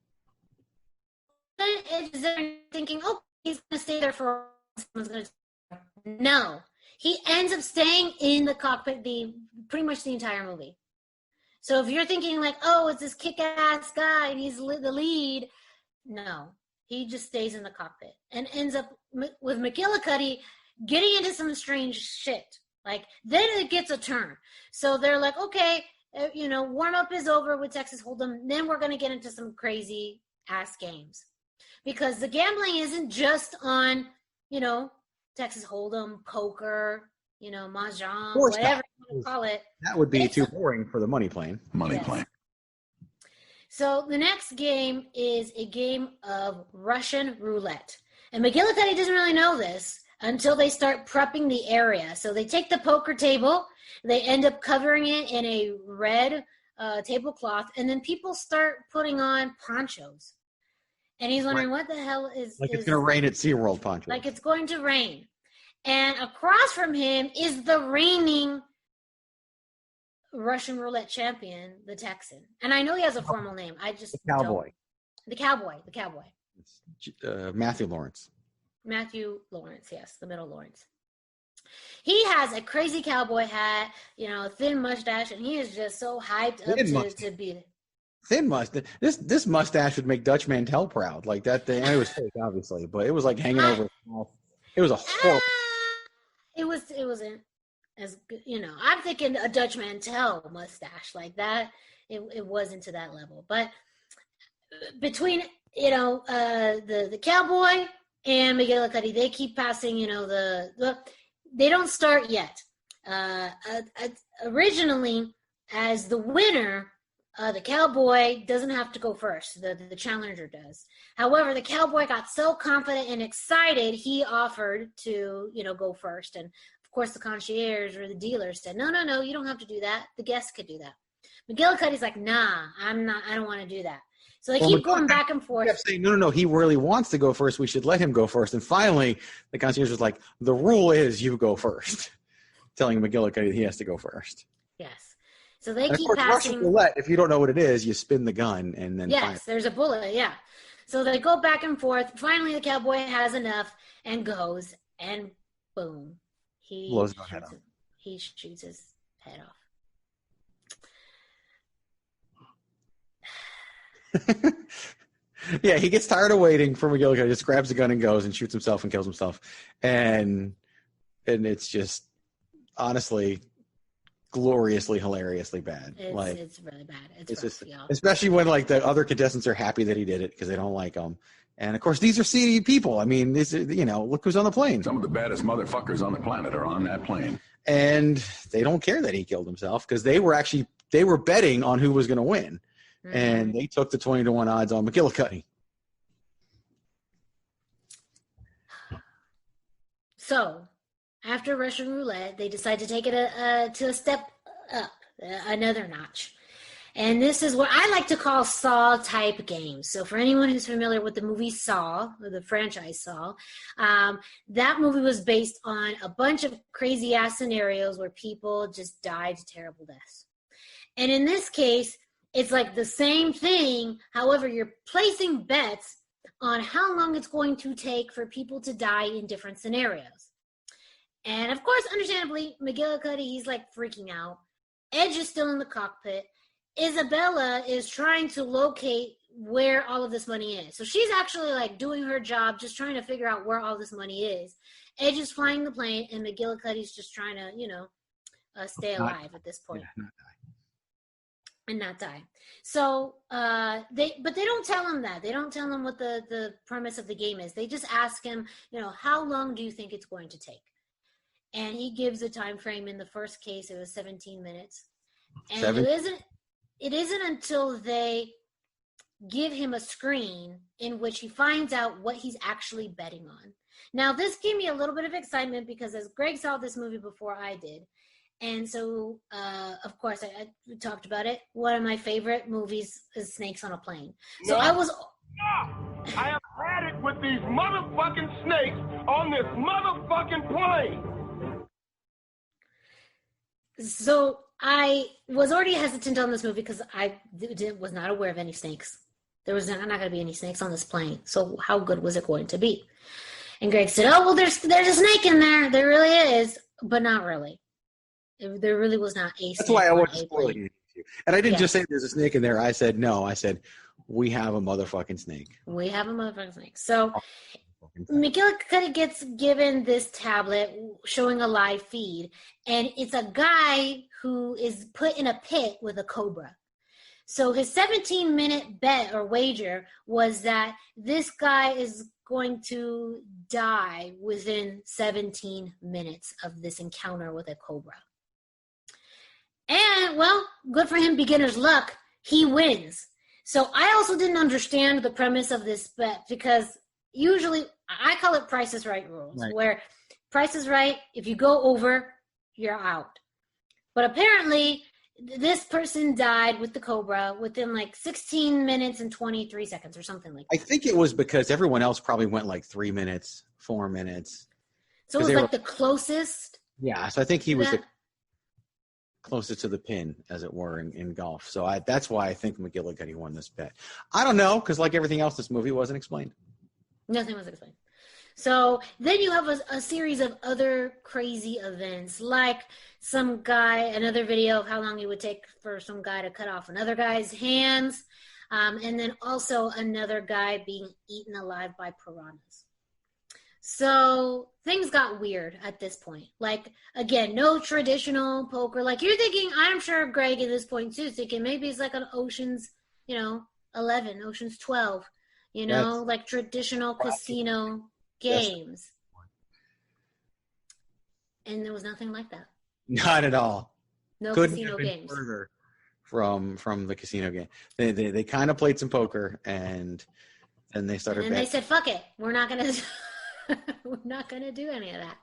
They're thinking, oh, he's going to stay there for someone's going to. No, he ends up staying in the cockpit pretty much the entire movie. So if you're thinking like, oh, it's this kick-ass guy and he's the lead, no, he just stays in the cockpit and ends up with McGillicuddy getting into some strange shit. Like then it gets a turn. So they're like, okay, warm up is over with Texas Hold'em. Then we're going to get into some crazy ass games. Because the gambling isn't just on, Texas Hold'em, poker, mahjong, whatever you want to call it. That would be too boring for the money plane. Money plane. So the next game is a game of Russian roulette. And McGillicuddy doesn't really know this until they start prepping the area. So they take the poker table, they end up covering it in a red tablecloth, and then people start putting on ponchos. And he's wondering what the hell is... Like it's going to rain at SeaWorld poncho. Like it's going to rain. And across from him is the reigning Russian roulette champion, the Texan. And I know he has a formal name. I just... The Cowboy. The Cowboy. Matthew Lawrence. Matthew Lawrence, yes. The middle Lawrence. He has a crazy cowboy hat, thin mustache, and he is just so hyped up to be... Thin mustache. This mustache would make Dutch Mantel proud. Like that thing. It was fake, obviously, but it was like hanging over his mouth. It was a horrible. It wasn't as good. I'm thinking a Dutch Mantel mustache like that. It wasn't to that level. But between the cowboy and McGillicuddy, they keep passing. They don't start yet. Originally, as the winner. The cowboy doesn't have to go first. The challenger does. However, the cowboy got so confident and excited, he offered to, go first. And, of course, the concierge or the dealer said, no, you don't have to do that. The guest could do that. McGillicuddy's like, nah, I don't want to do that. So they keep going back and forth. Kept saying, no, he really wants to go first. We should let him go first. And finally, the concierge was like, the rule is you go first, telling McGillicuddy he has to go first. Yes. So they keep passing. Russian roulette, if you don't know what it is, you spin the gun and then. Yes, there's a bullet. Yeah. So they go back and forth. Finally, the cowboy has enough and goes, and boom, he blows his head off. He shoots his head off. Yeah, he gets tired of waiting for McGillicuddy. Just grabs the gun and goes and shoots himself and kills himself, and it's just honestly. Gloriously, hilariously bad. It's really bad. It's rough, y'all. Especially when like the other contestants are happy that he did it because they don't like him. And of course, these are seedy people. I mean, this is, look who's on the plane. Some of the baddest motherfuckers on the planet are on that plane. And they don't care that he killed himself because they were betting on who was going to win, and they took the 20-1 odds on McGillicuddy. So. After Russian roulette, they decide to take it to a step up, another notch. And this is what I like to call Saw-type games. So for anyone who's familiar with the movie Saw, or the franchise Saw, that movie was based on a bunch of crazy-ass scenarios where people just died terrible deaths. And in this case, it's like the same thing. However, you're placing bets on how long it's going to take for people to die in different scenarios. And, of course, understandably, McGillicuddy, he's, like, freaking out. Edge is still in the cockpit. Isabella is trying to locate where all of this money is. So she's actually like doing her job, just trying to figure out where all this money is. Edge is flying the plane, and McGillicuddy's just trying to, stay alive at this point. Yeah, and not die. So they don't tell him that. They don't tell him what the premise of the game is. They just ask him, how long do you think it's going to take? And he gives a time frame. In the first case, it was 17 minutes. And it isn't until they give him a screen in which he finds out what he's actually betting on. Now, this gave me a little bit of excitement because as Greg saw this movie before I did, and so, of course, I talked about it. One of my favorite movies is Snakes on a Plane. So I have had it with these motherfucking snakes on this motherfucking plane. So I was already hesitant on this movie because I was not aware of any snakes. There was not going to be any snakes on this plane. So how good was it going to be? And Greg said, oh, well, there's a snake in there. There really is, but not really. There really was not a snake. That's why I wasn't spoiling it. And I didn't just say there's a snake in there. I said, no. I said, we have a motherfucking snake. We have a motherfucking snake. So McGillicuddy gets given this tablet showing a live feed, and it's a guy who is put in a pit with a cobra. So his 17-minute bet or wager was that this guy is going to die within 17 minutes of this encounter with a cobra. And, well, good for him, beginner's luck. He wins. So I also didn't understand the premise of this bet because usually I call it Price is Right rules, where Price is Right, if you go over, you're out. But apparently this person died with the cobra within like 16 minutes and 23 seconds or something like that. I think it was because everyone else probably went like 3 minutes, 4 minutes. So it was like the closest? Yeah, so I think he was the closest to the pin, as it were, in golf. So that's why I think McGillicuddy won this bet. I don't know, because like everything else, this movie wasn't explained. Nothing was explained. So then you have a series of other crazy events, like some guy, another video of how long it would take for some guy to cut off another guy's hands, and then also another guy being eaten alive by piranhas. So things got weird at this point. Like, again, no traditional poker. Like, you're thinking, I'm sure Greg at this point, too, thinking maybe it's like an Ocean's, 11, Ocean's 12, like traditional casino games. And there was nothing like that. Not at all. No Couldn't casino have been games. Further from the casino game. They kind of played some poker, and then they started. And they said, "Fuck it, we're not gonna do any of that."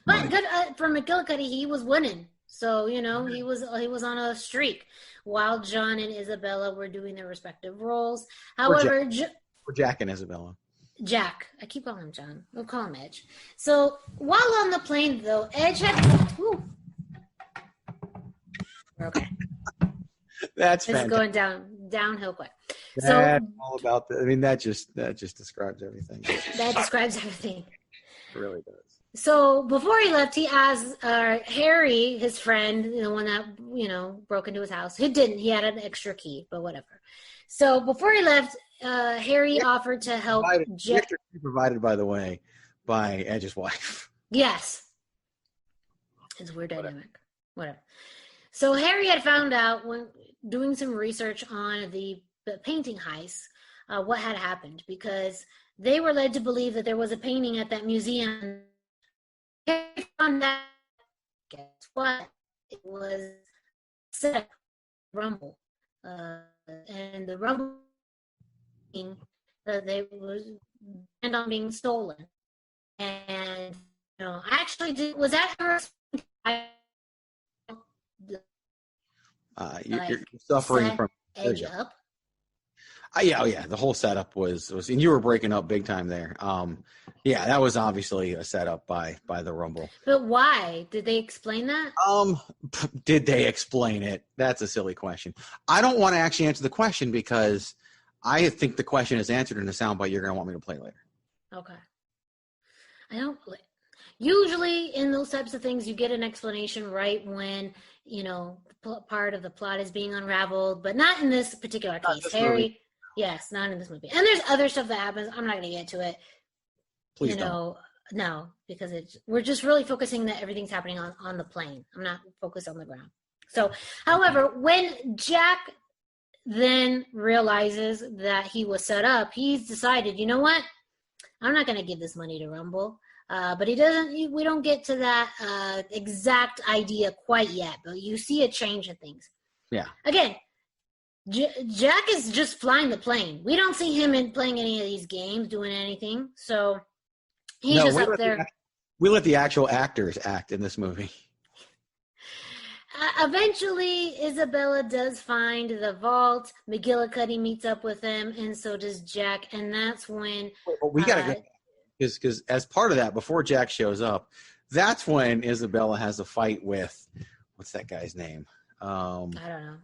But good for McGillicuddy, he was winning. So he was on a streak, while John and Isabella were doing their respective roles. However, for Jack and Isabella. Jack. I keep calling him John. We'll call him Edge. So while on the plane, though, Edge had... Woo. Okay. That's it's going downhill quick. That's all about that. I mean, that just describes everything. That describes everything. It really does. So before he left, he asked Harry, his friend, the one that, broke into his house. He didn't. He had an extra key, but whatever. So before he left, Harry offered to help Jack. Provided, by the way, by Edge's wife. Yes. It's a weird dynamic. Whatever. So Harry had found out when doing some research on the painting heist what had happened, because they were led to believe that there was a painting at that museum. Harry found out, guess what? It was set Rumble. And the Rumble that they was planned on being stolen. And I actually was that her. You're suffering from Edge up. Yeah. The whole setup was, and you were breaking up big time there. Yeah, that was obviously a setup by the Rumble. But why? Did they explain that? Did they explain it? That's a silly question. I don't want to actually answer the question because I think the question is answered in the soundbite you're going to want me to play later. Okay. I don't. Usually in those types of things, you get an explanation right when, the part of the plot is being unraveled, but not in this particular case. This Harry, movie. yes, not in this movie. And there's other stuff that happens. I'm not going to get to it. Please don't. No, because we're just really focusing that everything's happening on the plane. I'm not focused on the ground. So, however, when Jack then realizes that he was set up, he's decided, you know what? I'm not going to give this money to Rumble. But we don't get to that exact idea quite yet, but you see a change in things. Yeah. Again, Jack is just flying the plane. We don't see him playing any of these games, doing anything. So he's just up there. We let the actual actors act in this movie. Eventually, Isabella does find the vault. McGillicuddy meets up with him, and so does Jack. And that's when we got to go. Because as part of that, before Jack shows up, that's when Isabella has a fight with, what's that guy's name? I don't know.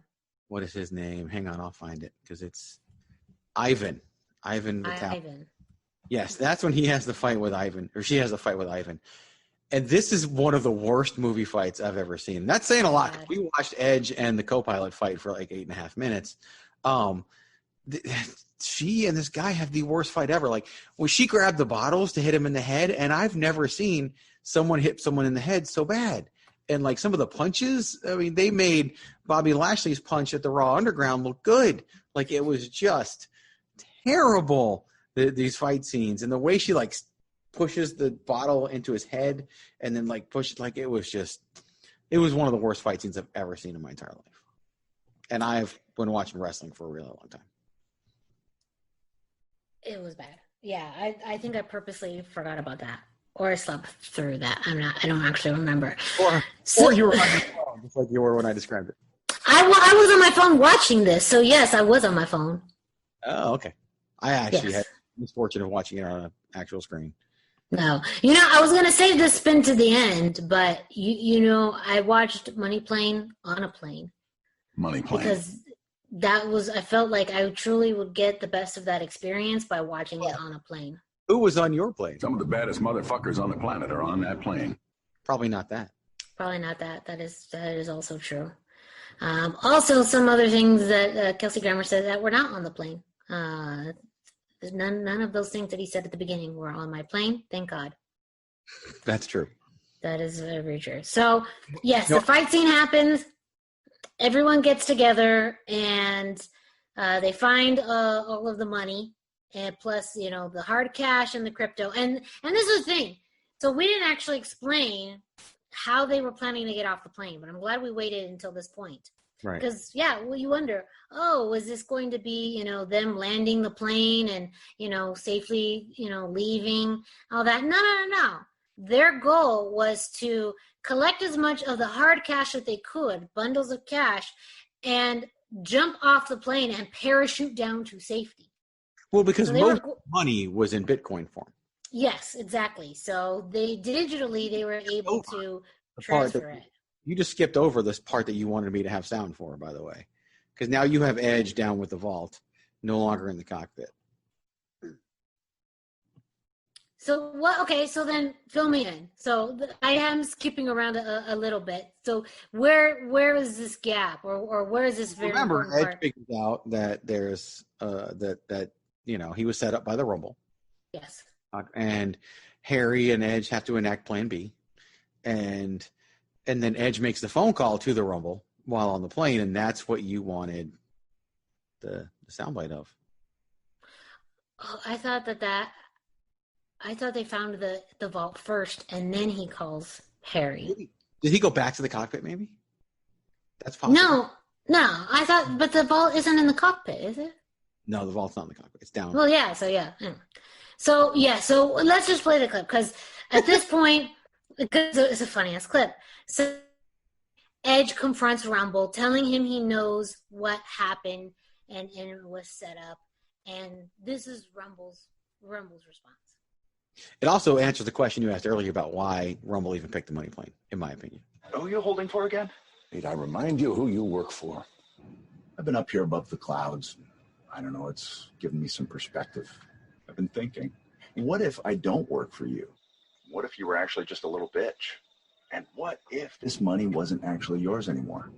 What is his name? Hang on, I'll find it because it's Ivan. Ivan Vitale. Ivan. Yes, that's when he has the fight with Ivan, or she has the fight with Ivan. And this is one of the worst movie fights I've ever seen. That's saying a lot. We watched Edge and the co-pilot fight for like 8.5 minutes. She and this guy have the worst fight ever. Like when she grabbed the bottles to hit him in the head, and I've never seen someone hit someone in the head so bad. And like some of the punches, I mean, they made Bobby Lashley's punch at the Raw Underground look good. Like it was just terrible, these fight scenes. And the way she like pushes the bottle into his head and then like pushes, like it was one of the worst fight scenes I've ever seen in my entire life. And I've been watching wrestling for a really long time. It was bad. Yeah, I think I purposely forgot about that. Or I slept through that. I don't actually remember. Or you were on your phone, just like you were when I described it. I was on my phone watching this, so yes, I was on my phone. Oh, okay. I actually had the misfortune of watching it on an actual screen. No. I was going to save this spin to the end, but, I watched Money Plane on a plane. Money Plane. Because I felt like I truly would get the best of that experience by watching it on a plane. Who was on your plane? Some of the baddest motherfuckers on the planet are on that plane. Probably not that. Probably not that. That is also true. Also, some other things that Kelsey Grammer said that were not on the plane. None of those things that he said at the beginning were on my plane. Thank God. That's true. That is very true. So, yes, the fight scene happens. Everyone gets together, and they find all of the money, and plus, the hard cash and the crypto. And this is the thing. So we didn't actually explain how they were planning to get off the plane, but I'm glad we waited until this point. Right. Because, you wonder, was this going to be, them landing the plane and, safely, leaving, all that? No. Their goal was to collect as much of the hard cash that they could, bundles of cash, and jump off the plane and parachute down to safety. Well, because most money was in Bitcoin form. Yes, exactly. So they were able to transfer it. You just skipped over this part that you wanted me to have sound for, by the way. Because now you have Edge down with the vault, no longer in the cockpit. So what? Okay, so then fill me in. So I am skipping around a little bit. So where is this gap, or where is this very Remember, Edge figures out that there's that he was set up by the Rumble. Yes. And Harry and Edge have to enact Plan B, and then Edge makes the phone call to the Rumble while on the plane, and that's what you wanted the soundbite of. Oh, I thought they found the vault first, and then he calls Harry. Did he go back to the cockpit, maybe? That's possible. No. I thought, but the vault isn't in the cockpit, is it? No, the vault's not in the cockpit. It's down. Well, yeah. So let's just play the clip, because at this point, because it's a funny-ass clip. So Edge confronts Rumble, telling him he knows what happened and it was set up, and this is Rumble's response. It also answers the question you asked earlier about why Rumble even picked the Money Plane, in my opinion. Who are you holding for again? Need I remind you who you work for? I've been up here above the clouds. I don't know, it's given me some perspective. I've been thinking, what if I don't work for you? What if you were actually just a little bitch? And what if this money wasn't actually yours anymore?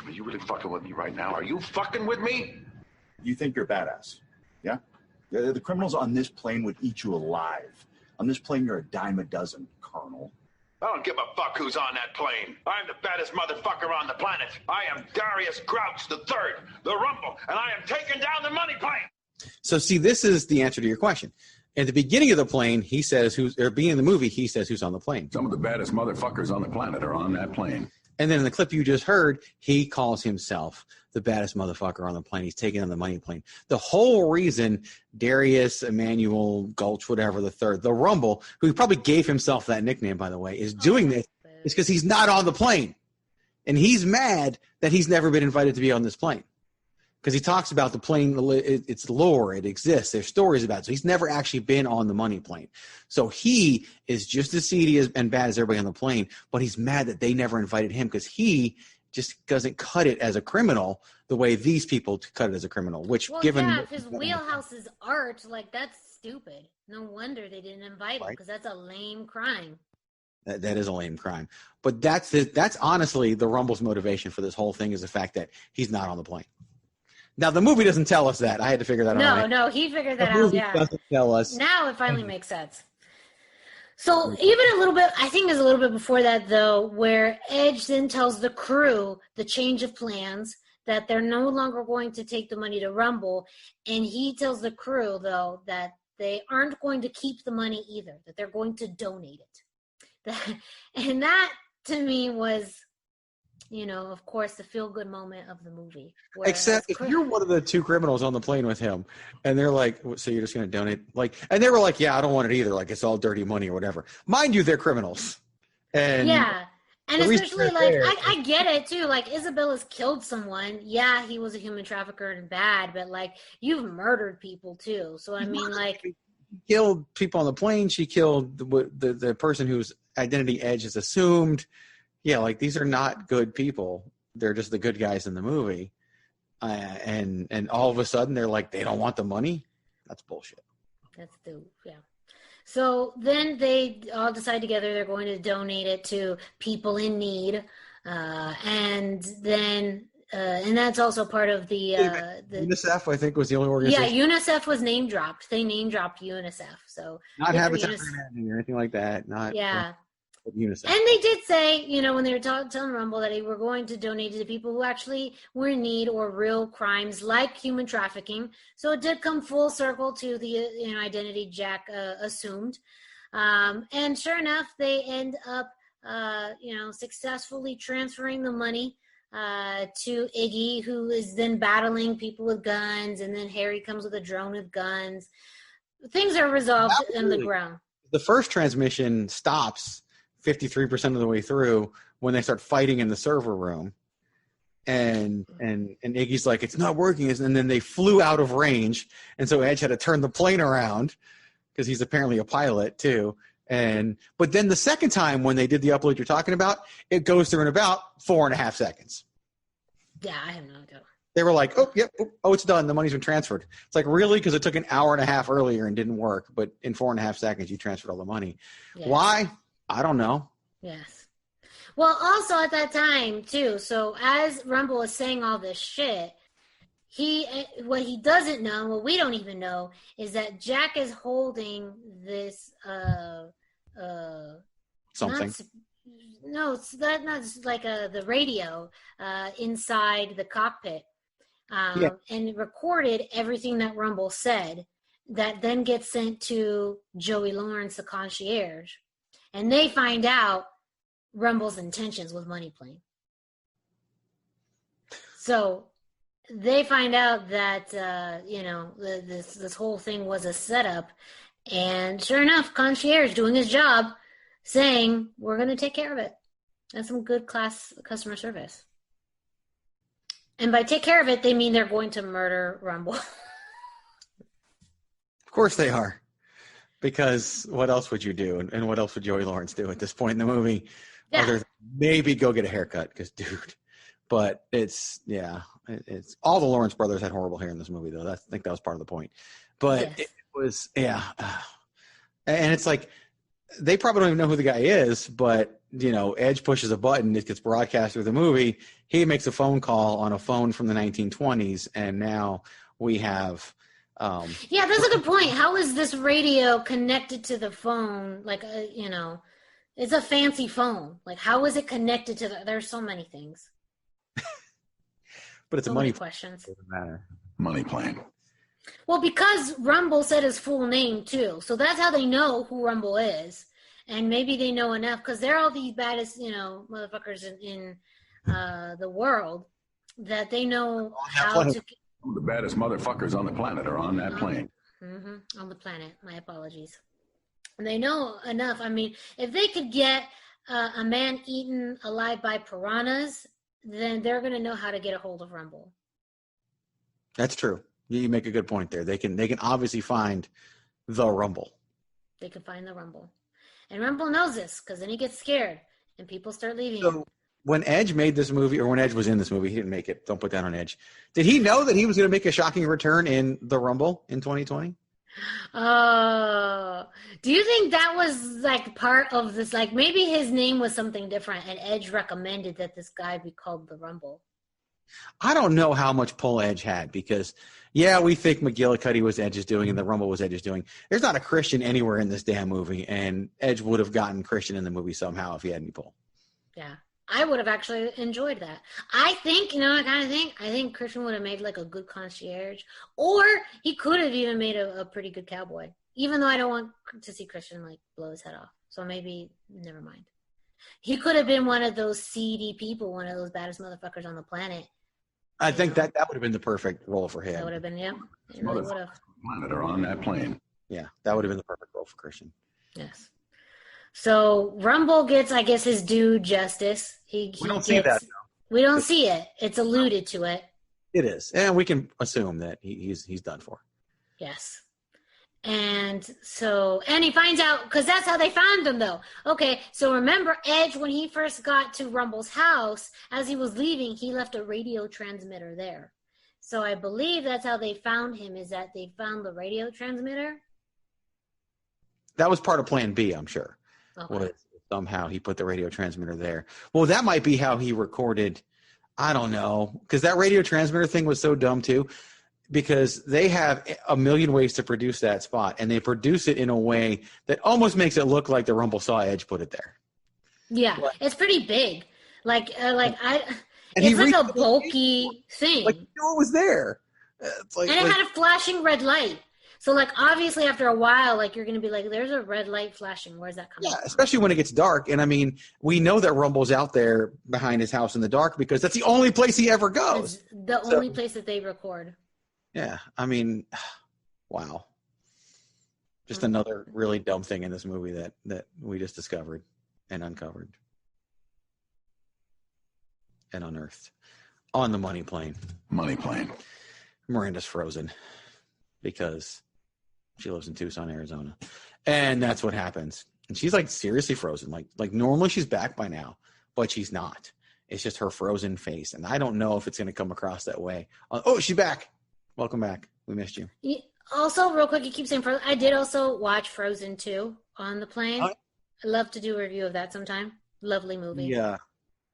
Are you really fucking with me right now? Are you fucking with me? You think you're badass, yeah? The criminals on this plane would eat you alive. On this plane, you're a dime a dozen, Colonel. I don't give a fuck who's on that plane. I'm the baddest motherfucker on the planet. I am Darius Grouch III, the Rumble, and I am taking down the money plane. So see, this is the answer to your question. At the beginning of the plane, he says beginning of the movie, he says who's on the plane. Some of the baddest motherfuckers on the planet are on that plane. And then in the clip you just heard, he calls himself the baddest motherfucker on the plane. He's taking on the money plane. The whole reason Darius Emmanuel Gulch, whatever, the third, the Rumble, who he probably gave himself that nickname, by the way, is doing this is because he's not on the plane. And he's mad that he's never been invited to be on this plane. Because he talks about the plane, it's lore, it exists, there's stories about it. So he's never actually been on the money plane. So he is just as seedy and bad as everybody on the plane, but he's mad that they never invited him because he just doesn't cut it as a criminal the way these people cut it as a criminal. Which, if his wheelhouse is art, like, that's stupid. No wonder they didn't invite him, because that's a lame crime. That is a lame crime. But that's honestly the Rumble's motivation for this whole thing, is the fact that he's not on the plane. Now, the movie doesn't tell us that. I had to figure that out. No, he figured that out, yeah. Doesn't tell us. Now it finally makes sense. So even a little bit, I think there's a little bit before that, though, where Edge then tells the crew the change of plans, that they're no longer going to take the money to Rumble. And he tells the crew, though, that they aren't going to keep the money either, that they're going to donate it. And that, to me, was... of course, the feel-good moment of the movie. Except if you're one of the two criminals on the plane with him, and they're like, so you're just going to donate? And they were like, yeah, I don't want it either. Like, it's all dirty money or whatever. Mind you, they're criminals. And yeah. And especially, I get it, too. Like, Isabella's killed someone. Yeah, he was a human trafficker and bad, but, you've murdered people, too. So, I mean, She killed people on the plane. She killed the person whose identity Edge is assumed. Yeah, these are not good people. They're just the good guys in the movie. And all of a sudden, they're like, they don't want the money? That's bullshit. Yeah. So then they all decide together they're going to donate it to people in need. And then, and that's also part of the UNICEF, I think, was the only organization. Yeah, UNICEF was name dropped. They name dropped UNICEF. So not Habitat for Humanity or anything like that. UNICEF. And they did say, when they were telling Rumble that they were going to donate it to people who actually were in need or real crimes like human trafficking. So it did come full circle to the identity Jack assumed. And sure enough, they end up, successfully transferring the money to Iggy, who is then battling people with guns. And then Harry comes with a drone with guns. Things are resolved in the ground. The first transmission stops 53% of the way through when they start fighting in the server room, and Iggy's like, it's not working, and then they flew out of range, and so Edge had to turn the plane around because he's apparently a pilot too. But then the second time when they did the upload you're talking about, it goes through in about 4.5 seconds. Yeah, I have no idea. They were like, it's done. The money's been transferred. It's like, really? Because it took an hour and a half earlier and didn't work, but in 4.5 seconds you transferred all the money. Yes. Why? I don't know. Yes. Well, also at that time, too, so as Rumble is saying all this shit, what he doesn't know, what we don't even know, is that Jack is holding this, something. It's not like the radio inside the cockpit. And recorded everything that Rumble said, that then gets sent to Joey Lawrence, the concierge. And they find out Rumble's intentions with Money Plane. So they find out that, this whole thing was a setup. And sure enough, concierge doing his job, saying, we're going to take care of it. That's some good class customer service. And by take care of it, they mean they're going to murder Rumble. Of course they are. Because what else would you do? And what else would Joey Lawrence do at this point in the movie? Yeah. Other than maybe go get a haircut, because, dude. But it's all the Lawrence brothers had horrible hair in this movie, though. I think that was part of the point. But It was, and it's like, they probably don't even know who the guy is, but Edge pushes a button, it gets broadcast through the movie. He makes a phone call on a phone from the 1920s, and now we have. Yeah, that's a good point. How is this radio connected to the phone? Like, it's a fancy phone. Like, how is it connected to there's so many things. But it's so a money many questions. Doesn't matter. Money plane. Well, because Rumble said his full name too, so that's how they know who Rumble is, and maybe they know enough because they're all the baddest, motherfuckers in the world that they know how to. Some of the baddest motherfuckers on the planet are on that plane. On the planet. My apologies. And they know enough. I mean, if they could get a man eaten alive by piranhas, then they're going to know how to get a hold of Rumble. That's true. You make a good point there. They can obviously find the Rumble. They can find the Rumble. And Rumble knows this because then he gets scared and people start leaving him. When Edge made this movie, or when Edge was in this movie, he didn't make it. Don't put that on Edge. Did he know that he was going to make a shocking return in the Rumble in 2020? Oh, do you think that was like part of this? Like maybe his name was something different and Edge recommended that this guy be called the Rumble. I don't know how much pull Edge had because, yeah, we think McGillicuddy was Edge's doing and the Rumble was Edge's doing. There's not a Christian anywhere in this damn movie, and Edge would have gotten Christian in the movie somehow if he had any pull. Yeah, I would have actually enjoyed that. I think, I think Christian would have made like a good concierge, or he could have even made a pretty good cowboy, even though I don't want to see Christian like blow his head off. So maybe, never mind. He could have been one of those seedy people, one of those baddest motherfuckers on the planet. I think that would have been the perfect role for him. That would have been, yeah. It really would have. Planet are on that plane. Yeah, that would have been the perfect role for Christian. Yes. So Rumble gets, I guess, his due justice. We don't see that. We don't see it. It's alluded to it. It is, and we can assume that he's done for. Yes. And he finds out, because that's how they found him, though. Okay, so remember Edge, when he first got to Rumble's house, as he was leaving, he left a radio transmitter there. So I believe that's how they found him, is that they found the radio transmitter. That was part of Plan B, I'm sure. Okay. Somehow he put the radio transmitter there. Well, that might be how he recorded. I don't know, because that radio transmitter thing was so dumb, too. Because they have a million ways to produce that spot, and they produce it in a way that almost makes it look like the Rumble saw Edge put it there. Yeah, it's pretty big. It's like a bulky thing. Like, it was there. And it had a flashing red light. So, like, obviously after a while, like, you're going to be like, there's a red light flashing. Where's that coming from? Yeah, especially when it gets dark. And, I mean, we know that Rumble's out there behind his house in the dark because that's the only place he ever goes. It's the only place that they record. Yeah, I mean, wow. Just another really dumb thing in this movie that we just discovered and uncovered and unearthed on the money plane. Money plane. Miranda's frozen because she lives in Tucson, Arizona. And that's what happens. And she's like seriously frozen. Like normally she's back by now, but she's not. It's just her frozen face. And I don't know if it's going to come across that way. Oh, she's back. Welcome back. We missed you. Also, real quick, you keep saying Frozen. I did also watch Frozen 2 on the plane. I'd love to do a review of that sometime. Lovely movie. Yeah.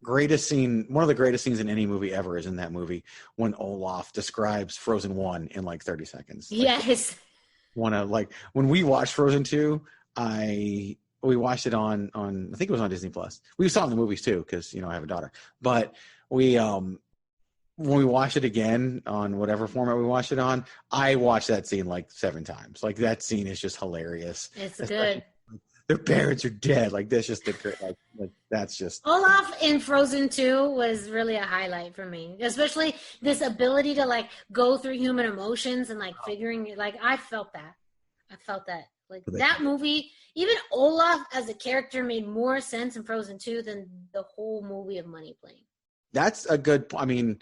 Greatest scene, one of the greatest scenes in any movie ever is in that movie when Olaf describes Frozen 1 in like 30 seconds. Yes. When we watched Frozen 2, we watched it on I think it was on Disney Plus. We saw it in the movies too because I have a daughter. But when we watched it again on whatever format we watched it on, I watched that scene like 7 times. Like that scene is just hilarious. It's good. Their parents are dead. Like that's just that's just Olaf in Frozen 2 was really a highlight for me, especially this ability to like go through human emotions and like figuring like I felt that like that movie. Even Olaf as a character made more sense in Frozen 2 than the whole movie of Money Plane. That's a good. I mean.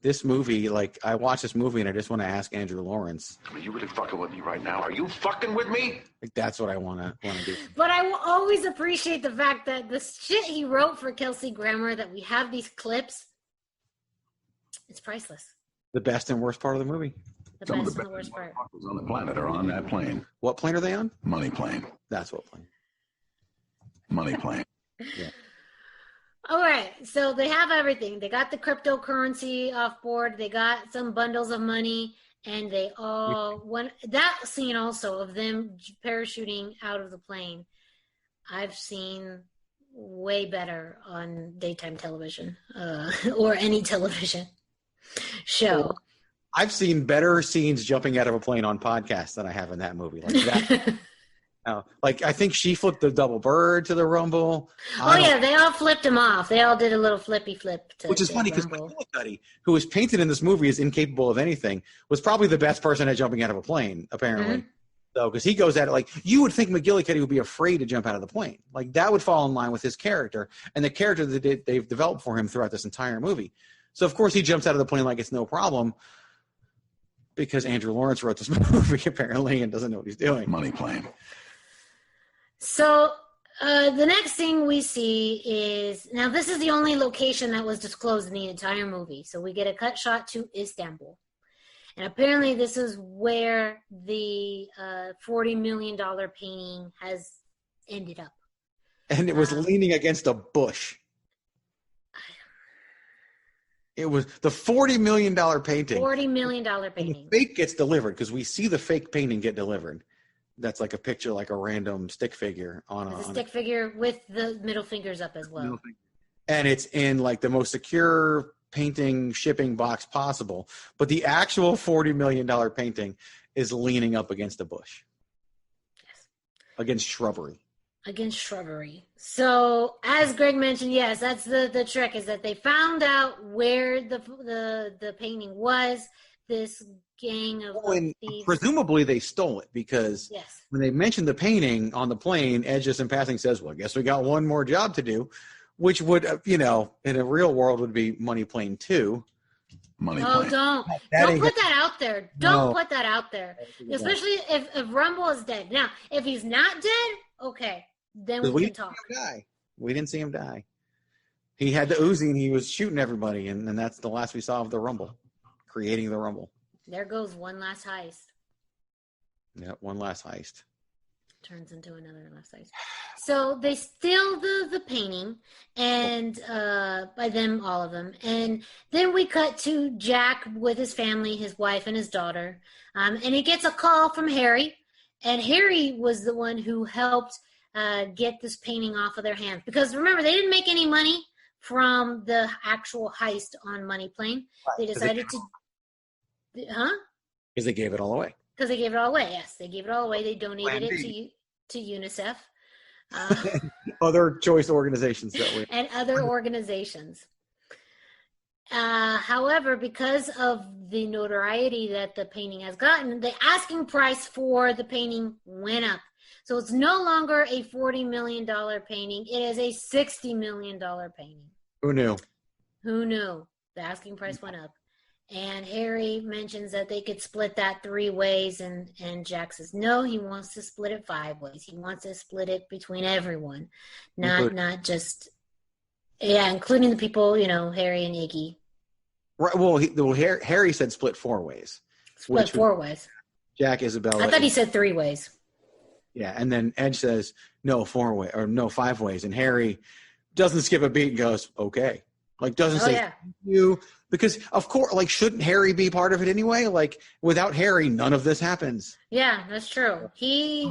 This movie, like, I watched this movie and I just want to ask Andrew Lawrence. Are you really fucking with me right now? Are you fucking with me? Like, that's what I want to do. But I will always appreciate the fact that the shit he wrote for Kelsey Grammer, that we have these clips, it's priceless. The best and worst part of the movie. Some of the worst part. On the planet are on that plane. What plane are they on? Money plane. That's what plane. Money plane. Yeah. All right, so they have everything. They got the cryptocurrency off board. They got some bundles of money, and they all that scene also of them parachuting out of the plane. I've seen way better on daytime television or any television show. I've seen better scenes jumping out of a plane on podcasts than I have in that movie. Like that. Like I think she flipped the double bird to the Rumble. They all flipped him off. They all did a little flippy flip. Which is funny because McGillicuddy, who was painted in this movie as incapable of anything, was probably the best person at jumping out of a plane, apparently. Mm-hmm. So, because he goes at it like, you would think McGillicuddy would be afraid to jump out of the plane. Like that would fall in line with his character and the character that they've developed for him throughout this entire movie. So, of course, he jumps out of the plane like it's no problem because Andrew Lawrence wrote this movie, apparently, and doesn't know what he's doing. Money plane. So the next thing we see is, now this is the only location that was disclosed in the entire movie. So we get a cut shot to Istanbul. And apparently this is where the $40 million painting has ended up. And it was leaning against a bush. It was the $40 million painting. $40 million painting. The fake gets delivered because we see the fake painting get delivered. That's like a picture, like a random stick figure on a stick figure with the middle fingers up as well. And it's in like the most secure painting shipping box possible. But the actual $40 million painting is leaning up against a bush. Yes. Against shrubbery. So as Greg mentioned, yes, that's the trick, is that they found out where the painting was. This gang of thieves. Presumably they stole it because when they mentioned the painting on the plane, Ed just in passing says, well, I guess we got one more job to do, which would, in a real world would be Money Plane 2. Money plane. Don't put that out there. Don't put that out there. Especially if Rumble is dead. Now, if he's not dead, okay, then we can talk. We didn't see him die. He had the Uzi and he was shooting everybody, and that's the last we saw of the Rumble. Creating the Rumble. There goes one last heist. Yeah, one last heist. Turns into another last heist. So they steal the painting, and by them, all of them. And then we cut to Jack with his family, his wife and his daughter. And he gets a call from Harry. And Harry was the one who helped get this painting off of their hands. Because remember, they didn't make any money from the actual heist on Money Plane. They decided to... Because they gave it all away. Because they gave it all away, yes. They gave it all away. They donated it to UNICEF. Other choice organizations that way. And other organizations. However, because of the notoriety that the painting has gotten, the asking price for the painting went up. So it's no longer a $40 million painting. It is a $60 million painting. Who knew? The asking price went up. And Harry mentions that they could split that 3 ways, and Jack says no, he wants to split it 5 ways. He wants to split it between everyone, not just including the people, Harry and Iggy. Right. Well, Harry said split 4 ways. Split 4 ways. Jack, Isabella. I thought he said 3 ways. Yeah, and then Ed says no 4 way or no 5 ways, and Harry doesn't skip a beat and goes okay. Like doesn't say thank you. Because, of course, like, shouldn't Harry be part of it anyway? Like, without Harry, none of this happens. Yeah, that's true. He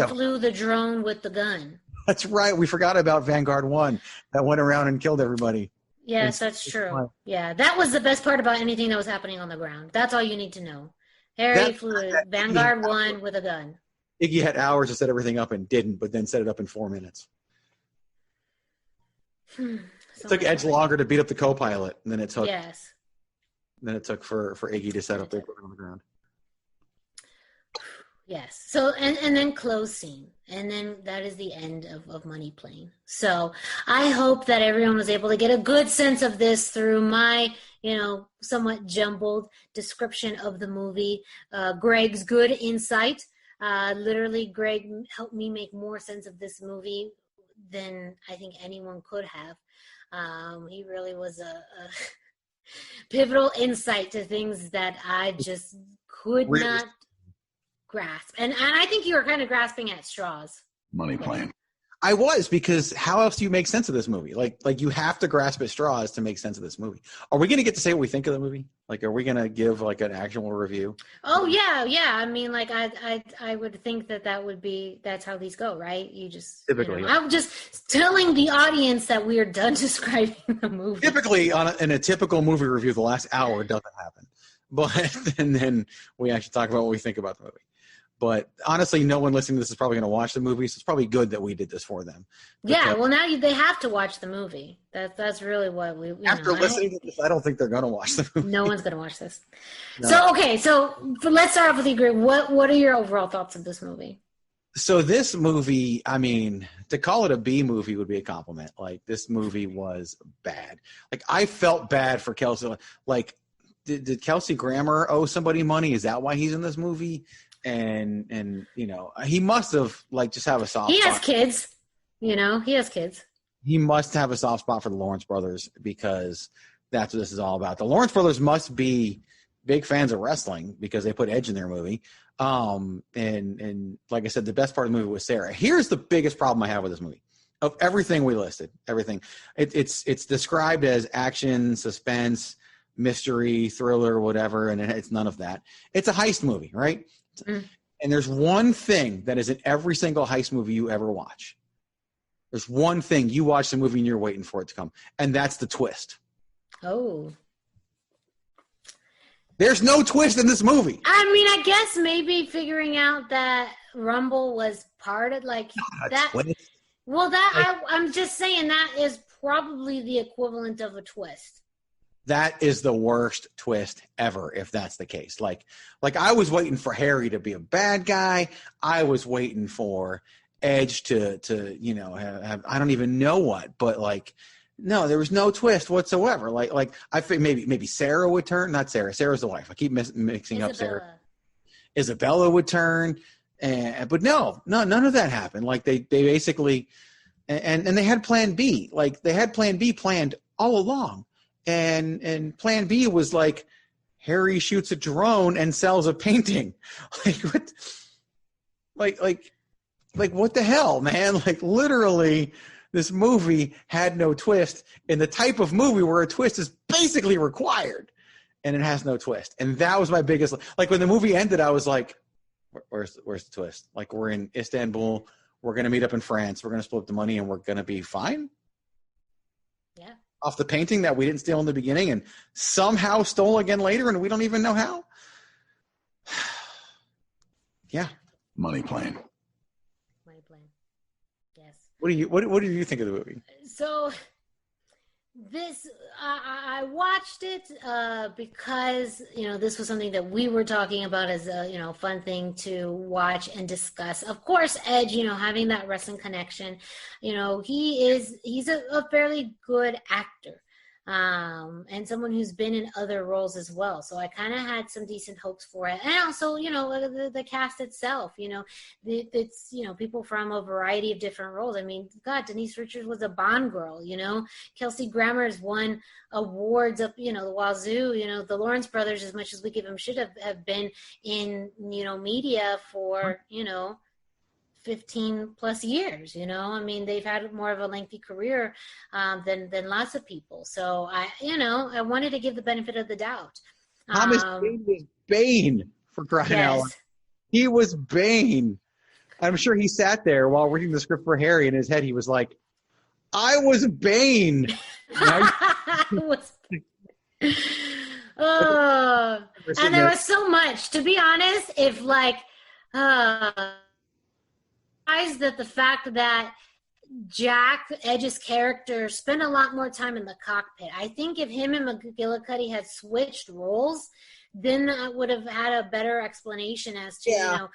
flew the drone with the gun. That's right. We forgot about Vanguard 1 that went around and killed everybody. Yes, that's true. Yeah, that was the best part about anything that was happening on the ground. That's all you need to know. Harry flew Vanguard 1 with a gun. Iggy had hours to set everything up and didn't, but then set it up in 4 minutes. It took Edge longer to beat up the co-pilot than it took. Yes. Than it took for Iggy to set up the equipment on the ground. Yes. So and then close scene, and then that is the end of Money Plane. So I hope that everyone was able to get a good sense of this through my somewhat jumbled description of the movie. Greg's good insight. Literally, Greg helped me make more sense of this movie than I think anyone could have. He really was a pivotal insight to things that I just could not grasp. And I think you were kind of grasping at straws. Money Plane. I was, because how else do you make sense of this movie? Like you have to grasp at straws to make sense of this movie. Are we going to get to say what we think of the movie? Like, are we going to give like an actual review? Oh yeah. I mean, like I would think that's how these go, right? You just Typically, I'm just telling the audience that we are done describing the movie. Typically, in a typical movie review, the last hour doesn't happen, but and then we actually talk about what we think about the movie. But honestly, no one listening to this is probably going to watch the movie, so it's probably good that we did this for them. Yeah, well, now they have to watch the movie. That's really what we. After listening to this, I don't think they're going to watch the movie. No one's going to watch this. No. So let's start off with you, Greg. What are your overall thoughts of this movie? So this movie, I mean, to call it a B movie would be a compliment. Like, this movie was bad. Like, I felt bad for Kelsey. Like, did Kelsey Grammer owe somebody money? Is that why he's in this movie? And he must have just have a soft spot. He has kids. He has kids. He must have a soft spot for the Lawrence brothers, because that's what this is all about. The Lawrence brothers must be big fans of wrestling, because they put Edge in their movie. And like I said, the best part of the movie was Sarah. Here's the biggest problem I have with this movie. Of everything we listed, everything. It's described as action, suspense, mystery, thriller, whatever, and it's none of that. It's a heist movie, right? Mm. And there's one thing that is in every single heist movie you ever watch. There's one thing. You watch the movie and you're waiting for it to come, and that's the twist. Oh. There's no twist in this movie. I mean, I guess maybe figuring out that Rumble was part of that. Twist. Well, I'm just saying that is probably the equivalent of a twist. That is the worst twist ever, if that's the case. Like I was waiting for Harry to be a bad guy. I was waiting for Edge to have I don't even know what, but no, there was no twist whatsoever. Like I think maybe Sarah would turn. Not Sarah. Sarah's the wife. I keep mixing up Sarah. Isabella would turn, but no, none of that happened. Like they basically, and they had Plan B. Like they had Plan B planned all along. And Plan B was like Harry shoots a drone and sells a painting. What the hell, man? Like, literally, this movie had no twist in the type of movie where a twist is basically required, and it has no twist. And that was my biggest. Like, when the movie ended, I was like, "Where's the twist? Like, we're in Istanbul. We're gonna meet up in France. We're gonna split the money, and we're gonna be fine." Yeah. Off the painting that we didn't steal in the beginning and somehow stole again later, and we don't even know how. Yeah. Money plane. Yes. What do you think of the movie? So this I watched it because this was something that we were talking about as a fun thing to watch and discuss. Of course, Edge, having that wrestling connection, he's a fairly good actor. And someone who's been in other roles as well. So I kind of had some decent hopes for it. And also, the cast itself, it's, people from a variety of different roles. I mean, God, Denise Richards was a Bond girl, Kelsey Grammer's won awards up, the wazoo, the Lawrence brothers, as much as we give them shit, have been in, media for, 15 plus years, I mean, they've had more of a lengthy career than lots of people. So I wanted to give the benefit of the doubt. Thomas Jane was Bane, for crying out loud. He was Bane. I'm sure he sat there while reading the script for Harry. In his head, he was like, I was Bane. And there was so much, to be honest, if that the fact that Jack, Edge's character, spent a lot more time in the cockpit. I think if him and McGillicuddy had switched roles, then I would have had a better explanation as to,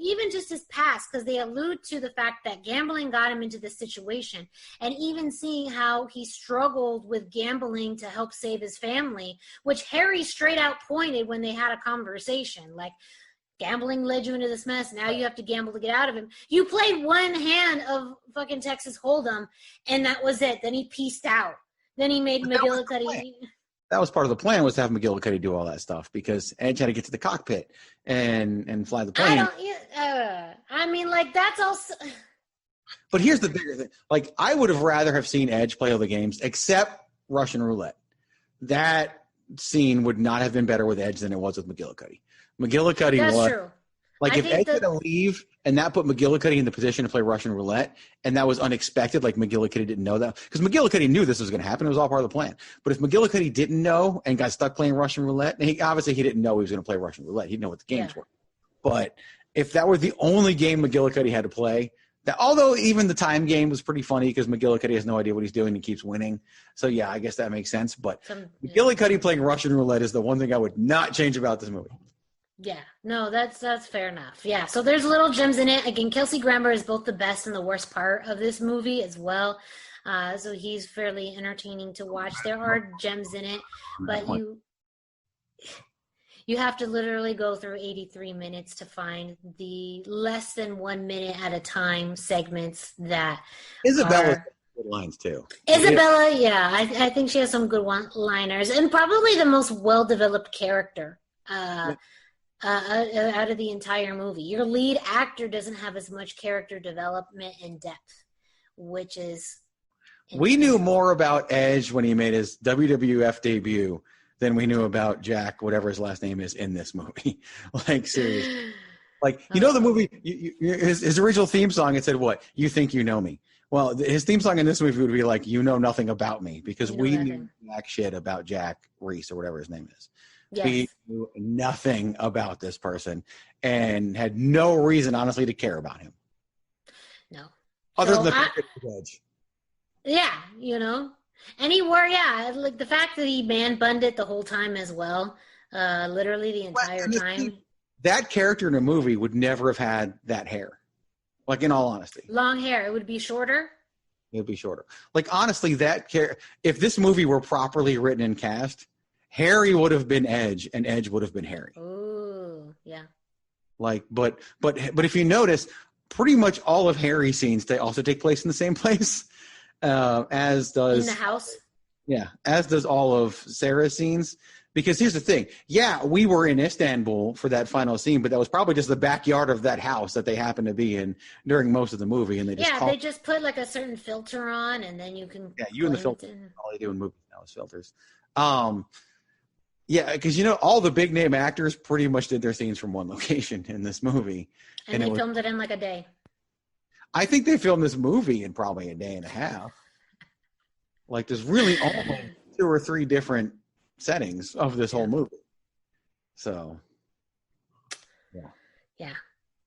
even just his past, because they allude to the fact that gambling got him into this situation. And even seeing how he struggled with gambling to help save his family, which Harry straight out pointed when they had a conversation. Like, gambling led you into this mess. Now you have to gamble to get out of him. You played one hand of fucking Texas Hold'em, and that was it. Then he pieced out. Then he made McGillicuddy. That was part of the plan, was to have McGillicuddy do all that stuff, because Edge had to get to the cockpit and fly the plane. I mean, that's also. But here's the bigger thing. Like, I would have rather have seen Edge play all the games, except Russian Roulette. That scene would not have been better with Edge than it was with McGillicuddy. McGillicuddy That's was true. like, if Edge had to leave and that put McGillicuddy in the position to play Russian Roulette, and that was unexpected, like McGillicuddy didn't know that, because McGillicuddy knew this was going to happen. It was all part of the plan. But if McGillicuddy didn't know and got stuck playing Russian Roulette, and he didn't know he was going to play Russian Roulette. He didn't know what the games were. But if that were the only game McGillicuddy had to play, that, although even the time game was pretty funny because McGillicuddy has no idea what he's doing and keeps winning. So, yeah, I guess that makes sense. But McGillicuddy playing Russian Roulette is the one thing I would not change about this movie. Yeah, no, that's fair enough. Yeah, so there's little gems in it. Again, Kelsey Grammer is both the best and the worst part of this movie as well. So he's fairly entertaining to watch. There are gems in it, but you have to literally go through 83 minutes to find the less than 1 minute at a time segments that Isabella's good lines too. Isabella, yeah, I think she has some good one-liners and probably the most well-developed character out of the entire movie. Your lead actor doesn't have as much character development and depth, which is... We knew more about Edge when he made his WWF debut than we knew about Jack, whatever his last name is, in this movie. Like, seriously. Like, you know the movie, his original theme song, it said what? You think you know me. Well, his theme song in this movie would be like, you know nothing about me, because we knew jack shit about Jack Reese or whatever his name is. Yes. We knew nothing about this person and had no reason, honestly, to care about him. No. Other than the Edge. Yeah, you know. And like the fact that he man-bunned it the whole time as well, literally the entire time. That character in a movie would never have had that hair. Like, in all honesty. Long hair. It would be shorter? It would be shorter. Like, honestly, if this movie were properly written and cast, Harry would have been Edge, and Edge would have been Harry. Ooh, yeah. Like, but if you notice, pretty much all of Harry's scenes also take place in the same place, as does in the house. Yeah, as does all of Sarah's scenes. Because here's the thing. Yeah, we were in Istanbul for that final scene, but that was probably just the backyard of that house that they happened to be in during most of the movie, and they just put like a certain filter on, and then you can you and the filter. All they do in movies now is filters. Yeah, because all the big name actors pretty much did their scenes from one location in this movie, and they filmed it in like a day. I think they filmed this movie in probably a day and a half. Like, there's really only 2 or 3 different settings of this whole movie. So, yeah.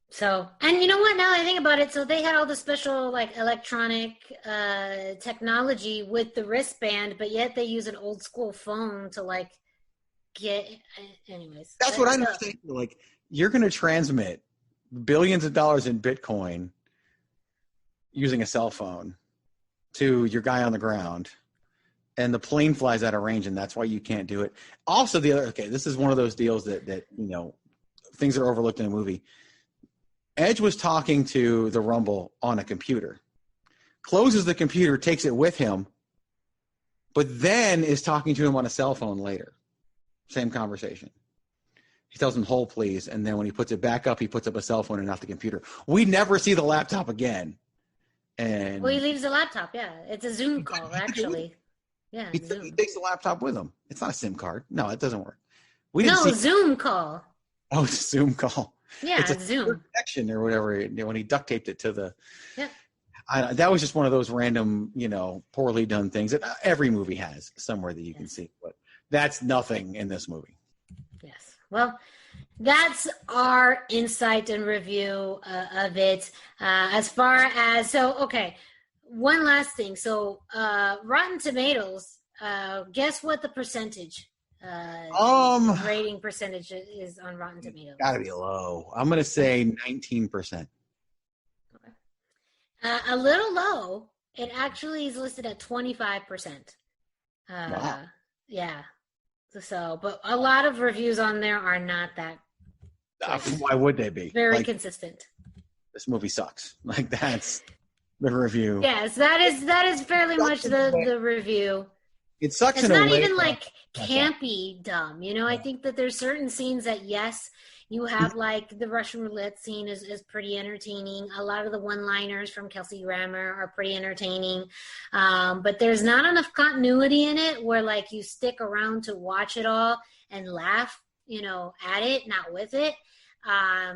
So, and you know what? Now I think about it, so they had all the special like electronic technology with the wristband, but yet they use an old school phone to like get. Anyways, that's what I understand. Like, you're going to transmit billions of dollars in Bitcoin using a cell phone to your guy on the ground, and the plane flies out of range, and that's why you can't do it. Also, this is one of those deals that things are overlooked in a movie. Edge was talking to the Rumble on a computer, closes the computer, takes it with him, but then is talking to him on a cell phone later. Same conversation. He tells him, hold please, and then when he puts it back up, he puts up a cell phone and not the computer. We never see the laptop again. And he leaves the laptop, yeah. It's a Zoom call, actually. Yeah, he takes the laptop with him. It's not a SIM card. No, it doesn't work. Zoom call. Oh, it's a Zoom call. Yeah, it's Zoom connection or whatever. When he duct taped it to the. Yeah. That was just one of those random, poorly done things that every movie has somewhere that you can see. But that's nothing in this movie. Yes. Well, that's our insight and review of it. As far as one last thing. So, Rotten Tomatoes. Guess what the percentage? Rating percentage is on Rotten Tomatoes. Gotta be low. I'm gonna say 19%. Okay. A little low. It actually is listed at 25%. Wow. Yeah. So, but a lot of reviews on there are not that. Why would they be? Very consistent. This movie sucks. Like, that's the review. Yes, that is fairly much the review. It sucks. It's not even like campy dumb. I think that there's certain scenes that, yes, You have like the Russian roulette scene is pretty entertaining. A lot of the one-liners from Kelsey Grammer are pretty entertaining. But there's not enough continuity in it where like you stick around to watch it all and laugh, at it, not with it.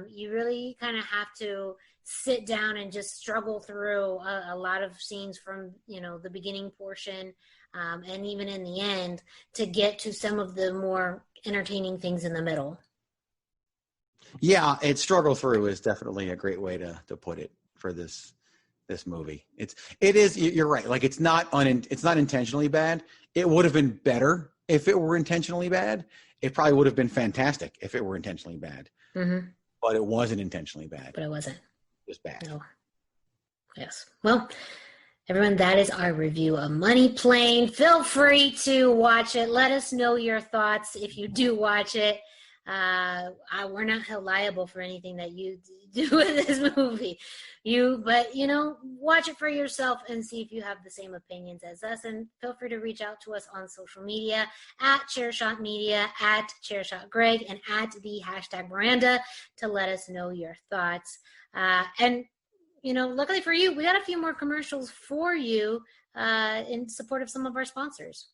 You really kind of have to sit down and just struggle through a lot of scenes from, the beginning portion and even in the end to get to some of the more entertaining things in the middle. Yeah, struggle through is definitely a great way to put it for this movie. It is. You're right. Like it's not intentionally bad. It would have been better if it were intentionally bad. It probably would have been fantastic if it were intentionally bad. Mm-hmm. But it wasn't intentionally bad. But it wasn't. It was bad. No. Yes. Well, everyone, that is our review of Money Plane. Feel free to watch it. Let us know your thoughts if you do watch it. We're not held liable for anything that you do with this movie. But watch it for yourself and see if you have the same opinions as us. And feel free to reach out to us on social media at Chairshot Media, at Chairshot Greg, and at the # Miranda to let us know your thoughts. And luckily for you, we got a few more commercials for you in support of some of our sponsors.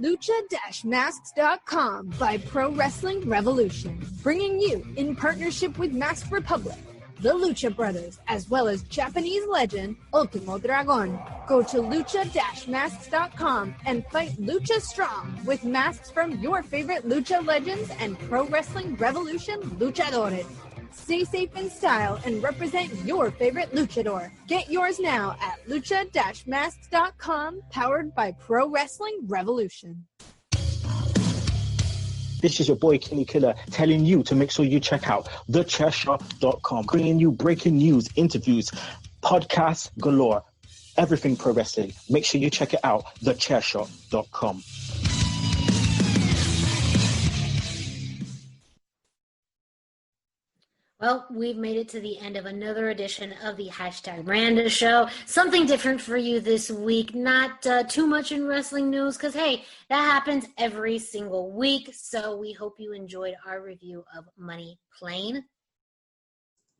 Lucha-Masks.com by Pro Wrestling Revolution, bringing you, in partnership with Mask Republic, the Lucha Brothers, as well as Japanese legend Ultimo Dragon. Go to Lucha-Masks.com and fight Lucha Strong with masks from your favorite Lucha legends and Pro Wrestling Revolution luchadores. Stay safe in style and represent your favorite luchador. Get yours now at Lucha-Masks.com, powered by Pro Wrestling Revolution. This is your boy Kenny Killer telling you to make sure you check out thechairshot.com, bringing you breaking news, interviews, podcasts galore, everything pro wrestling. Make sure you check it out, thechairshot.com. Well, we've made it to the end of another edition of the # Miranda Show. Something different for you this week. Not too much in wrestling news because, hey, that happens every single week. So we hope you enjoyed our review of Money Plane.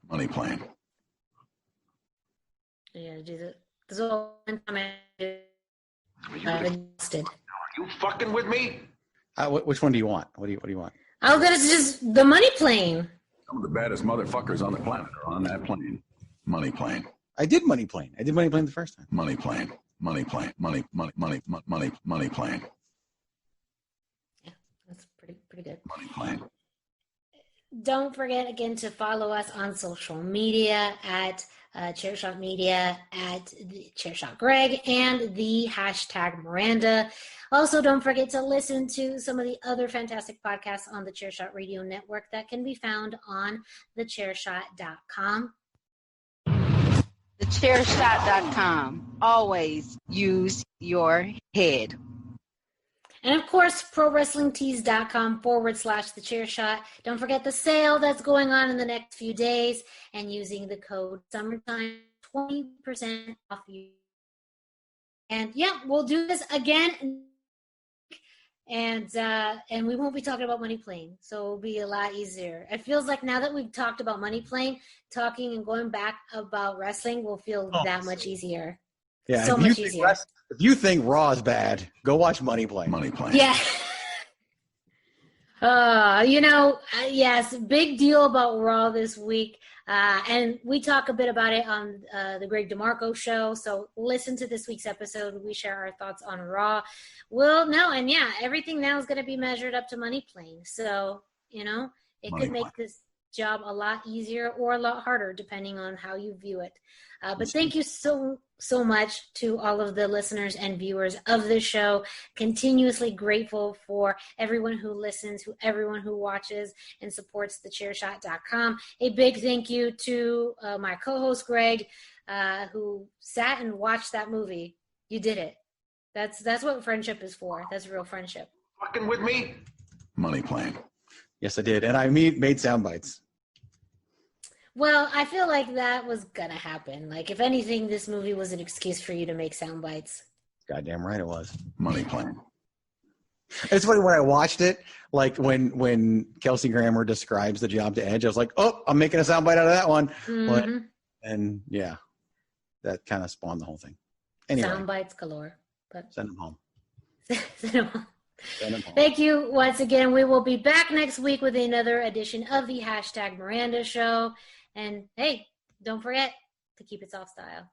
Money Plane. Yeah, do this is all one time I exhausted. Are you fucking with me? Which one do you want? What do you want? Oh, that is just the Money Plane. Some of the baddest motherfuckers on the planet are on that plane. Money Plane. I did Money Plane. I did Money Plane the first time. Money Plane. Money Plane. Money Plane. Yeah, that's pretty good. Money Plane. Don't forget again to follow us on social media at Chairshot Media, at the Chairshot Greg, and the # Miranda. Also, don't forget to listen to some of the other fantastic podcasts on the Chairshot Radio Network that can be found on thechairshot.com. Thechairshot.com. Always use your head. And of course, ProWrestlingTees.com/thechairshot. Don't forget the sale that's going on in the next few days, and using the code summertime, 20% off you. And yeah, we'll do this again. And we won't be talking about Money Plane, so it'll be a lot easier. It feels like now that we've talked about Money Plane, talking and going back about wrestling will feel that much easier. Yeah, so much easier. If you think Raw is bad, go watch Money Plane. Money Plane. Yeah. Yes, big deal about Raw this week. And we talk a bit about it on the Greg DeMarco show. So listen to this week's episode. We share our thoughts on Raw. Everything now is going to be measured up to Money Plane. So, it could make this job a lot easier or a lot harder depending on how you view it. But thank you so much to all of the listeners and viewers of this show. Continuously grateful for everyone who listens, everyone who watches and supports thechairshot.com. A big thank you to my co-host Greg, who sat and watched that movie. You did it. That's what friendship is for. That's real friendship. Fucking with me? Money Plane. Yes, I did. And I made sound bites. Well, I feel like that was gonna happen. Like, if anything, this movie was an excuse for you to make sound bites. Goddamn right it was. Money plane. It's funny when I watched it, like when Kelsey Grammer describes the job to Edge, I was like, oh, I'm making a soundbite out of that one. Mm-hmm. And yeah, that kind of spawned the whole thing. Anyway, Sound bites galore. But send them home. Send them home. Send them home. Thank you once again. We will be back next week with another edition of the Hashtag Miranda Show. And hey, don't forget to keep it soft style.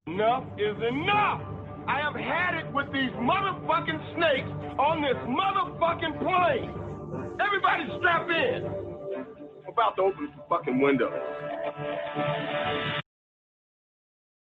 Enough is enough! I have had it with these motherfucking snakes on this motherfucking plane! Everybody strap in! I'm about to open the fucking window.